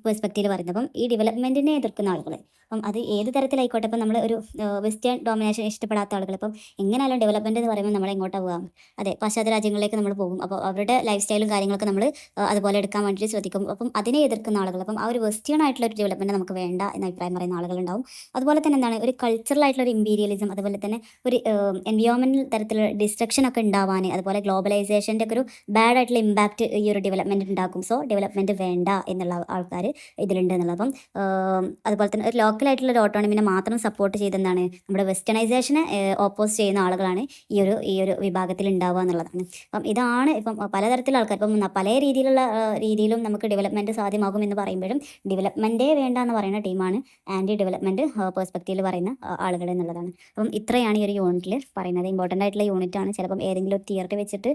പെർസ്പെക്റ്റീവ് പറയുന്നത്. അപ്പം ഈ ഡെവലപ്മെൻറ്റിനെ എതിർക്കുന്ന ആളുകൾ, അപ്പം അത് ഏത് തരത്തിലായിക്കോട്ടെ, ഇപ്പം നമ്മൾ ഒരു വെസ്റ്റേൺ ഡോമിനേഷൻ ഇഷ്ടപ്പെടാത്ത ആളുകൾ, ഇപ്പം എങ്ങനെയാലും ഡെവലപ്മെൻറ്റ് എന്ന് പറയുമ്പോൾ നമ്മൾ എങ്ങോട്ടാണ് പോകാം, അതെ പാശ്ചാത്യ രാജ്യങ്ങളിലേക്ക് നമ്മൾ പോകും. അപ്പോൾ അവരുടെ ലൈഫ് സ്റ്റൈലും കാര്യങ്ങളൊക്കെ നമ്മൾ അതുപോലെ എടുക്കാൻ വേണ്ടിയിട്ട് ശ്രദ്ധിക്കും. അപ്പം അതിനെ എതിർക്കുന്ന ആളുകൾ, അപ്പം ആ ഒരു വെസ്റ്റേൺ ആയിട്ടുള്ള ഒരു ഡെവലപ്മെൻറ്റ് നമുക്ക് വേണ്ട എന്ന അഭിപ്രായം പറയുന്ന ആളുകളുണ്ടാവും. അതുപോലെ തന്നെ എന്താണ് ഒരു കൾച്ചറൽ ആയിട്ടുള്ള ഒരു ഇമ്പീരിയലിസം, അതുപോലെ തന്നെ ഒരു എൻവയോൺമെൻറ്റൽ തരത്തിലുള്ള ഡിസ്ട്രക്ഷൻ ഒക്കെ ഉണ്ടാവാൻ, അതുപോലെ ഗ്ലോബലൈസേഷൻ്റെ ഒക്കെ ഒരു ബാഡ് ആയിട്ടുള്ള ഇമ്പാക്റ്റ് ഈ ഒരു ഡെവലപ്മെൻറ്റ് ഉണ്ടാക്കും. സോ ഡെവലപ്മെൻറ്റ് വേണ്ട എന്നുള്ള ആൾക്കാർ ആൾക്കാർ ഇതിലുണ്ട് എന്നുള്ളത്. അപ്പം അതുപോലെ തന്നെ ഒരു ലോക്കലായിട്ടുള്ള ഒരു ഓട്ടോണമിനെ മാത്രം സപ്പോർട്ട് ചെയ്തെന്താണ് നമ്മുടെ വെസ്റ്റേണൈസേഷനെ ഓപ്പോസ് ചെയ്യുന്ന ആളുകളാണ് ഈ ഒരു വിഭാഗത്തിൽ ഉണ്ടാവുക എന്നുള്ളതാണ്. അപ്പം ഇതാണ് ഇപ്പം പലതരത്തിലുള്ള ആൾക്കാർ ഇപ്പം പല രീതിയിലും നമുക്ക് ഡെവലപ്മെൻറ്റ് സാധ്യമാകും എന്ന് പറയുമ്പോഴും ഡെവലപ്മെൻറ്റേ വേണ്ട എന്ന് പറയുന്ന ടീമാണ് ആൻറ്റി ഡെവലപ്മെൻറ്റ് പെർസ്പെക്റ്റീവിൽ പറയുന്ന ആളുകൾ എന്നുള്ളതാണ്. അപ്പം ഇത്രയാണ് ഈ ഒരു യൂണിറ്റിൽ പറയുന്നത്. ഇമ്പോർട്ടൻ്റ് ആയിട്ടുള്ള യൂണിറ്റാണ്. ചിലപ്പം ഏതെങ്കിലും ഒരു തിയറി വെച്ചിട്ട്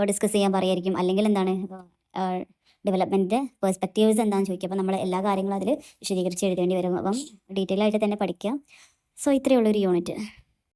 ഡിസ്കസ് ചെയ്യാൻ പറയായിരിക്കും, അല്ലെങ്കിൽ എന്താണ് ഡെവലപ്മെൻറ്റ് പെർസ്പെക്റ്റീവ്സ് എന്താണെന്ന് ചോദിക്കുക. അപ്പോൾ നമ്മൾ എല്ലാ കാര്യങ്ങളും അതിൽ വിശദീകരിച്ച് എഴുതേണ്ടി വരും. അപ്പം ഡീറ്റെയിൽ ആയിട്ട് തന്നെ പഠിക്കുക. സോ ഇത്രയേ ഉള്ളൂ ഒരു യൂണിറ്റ്.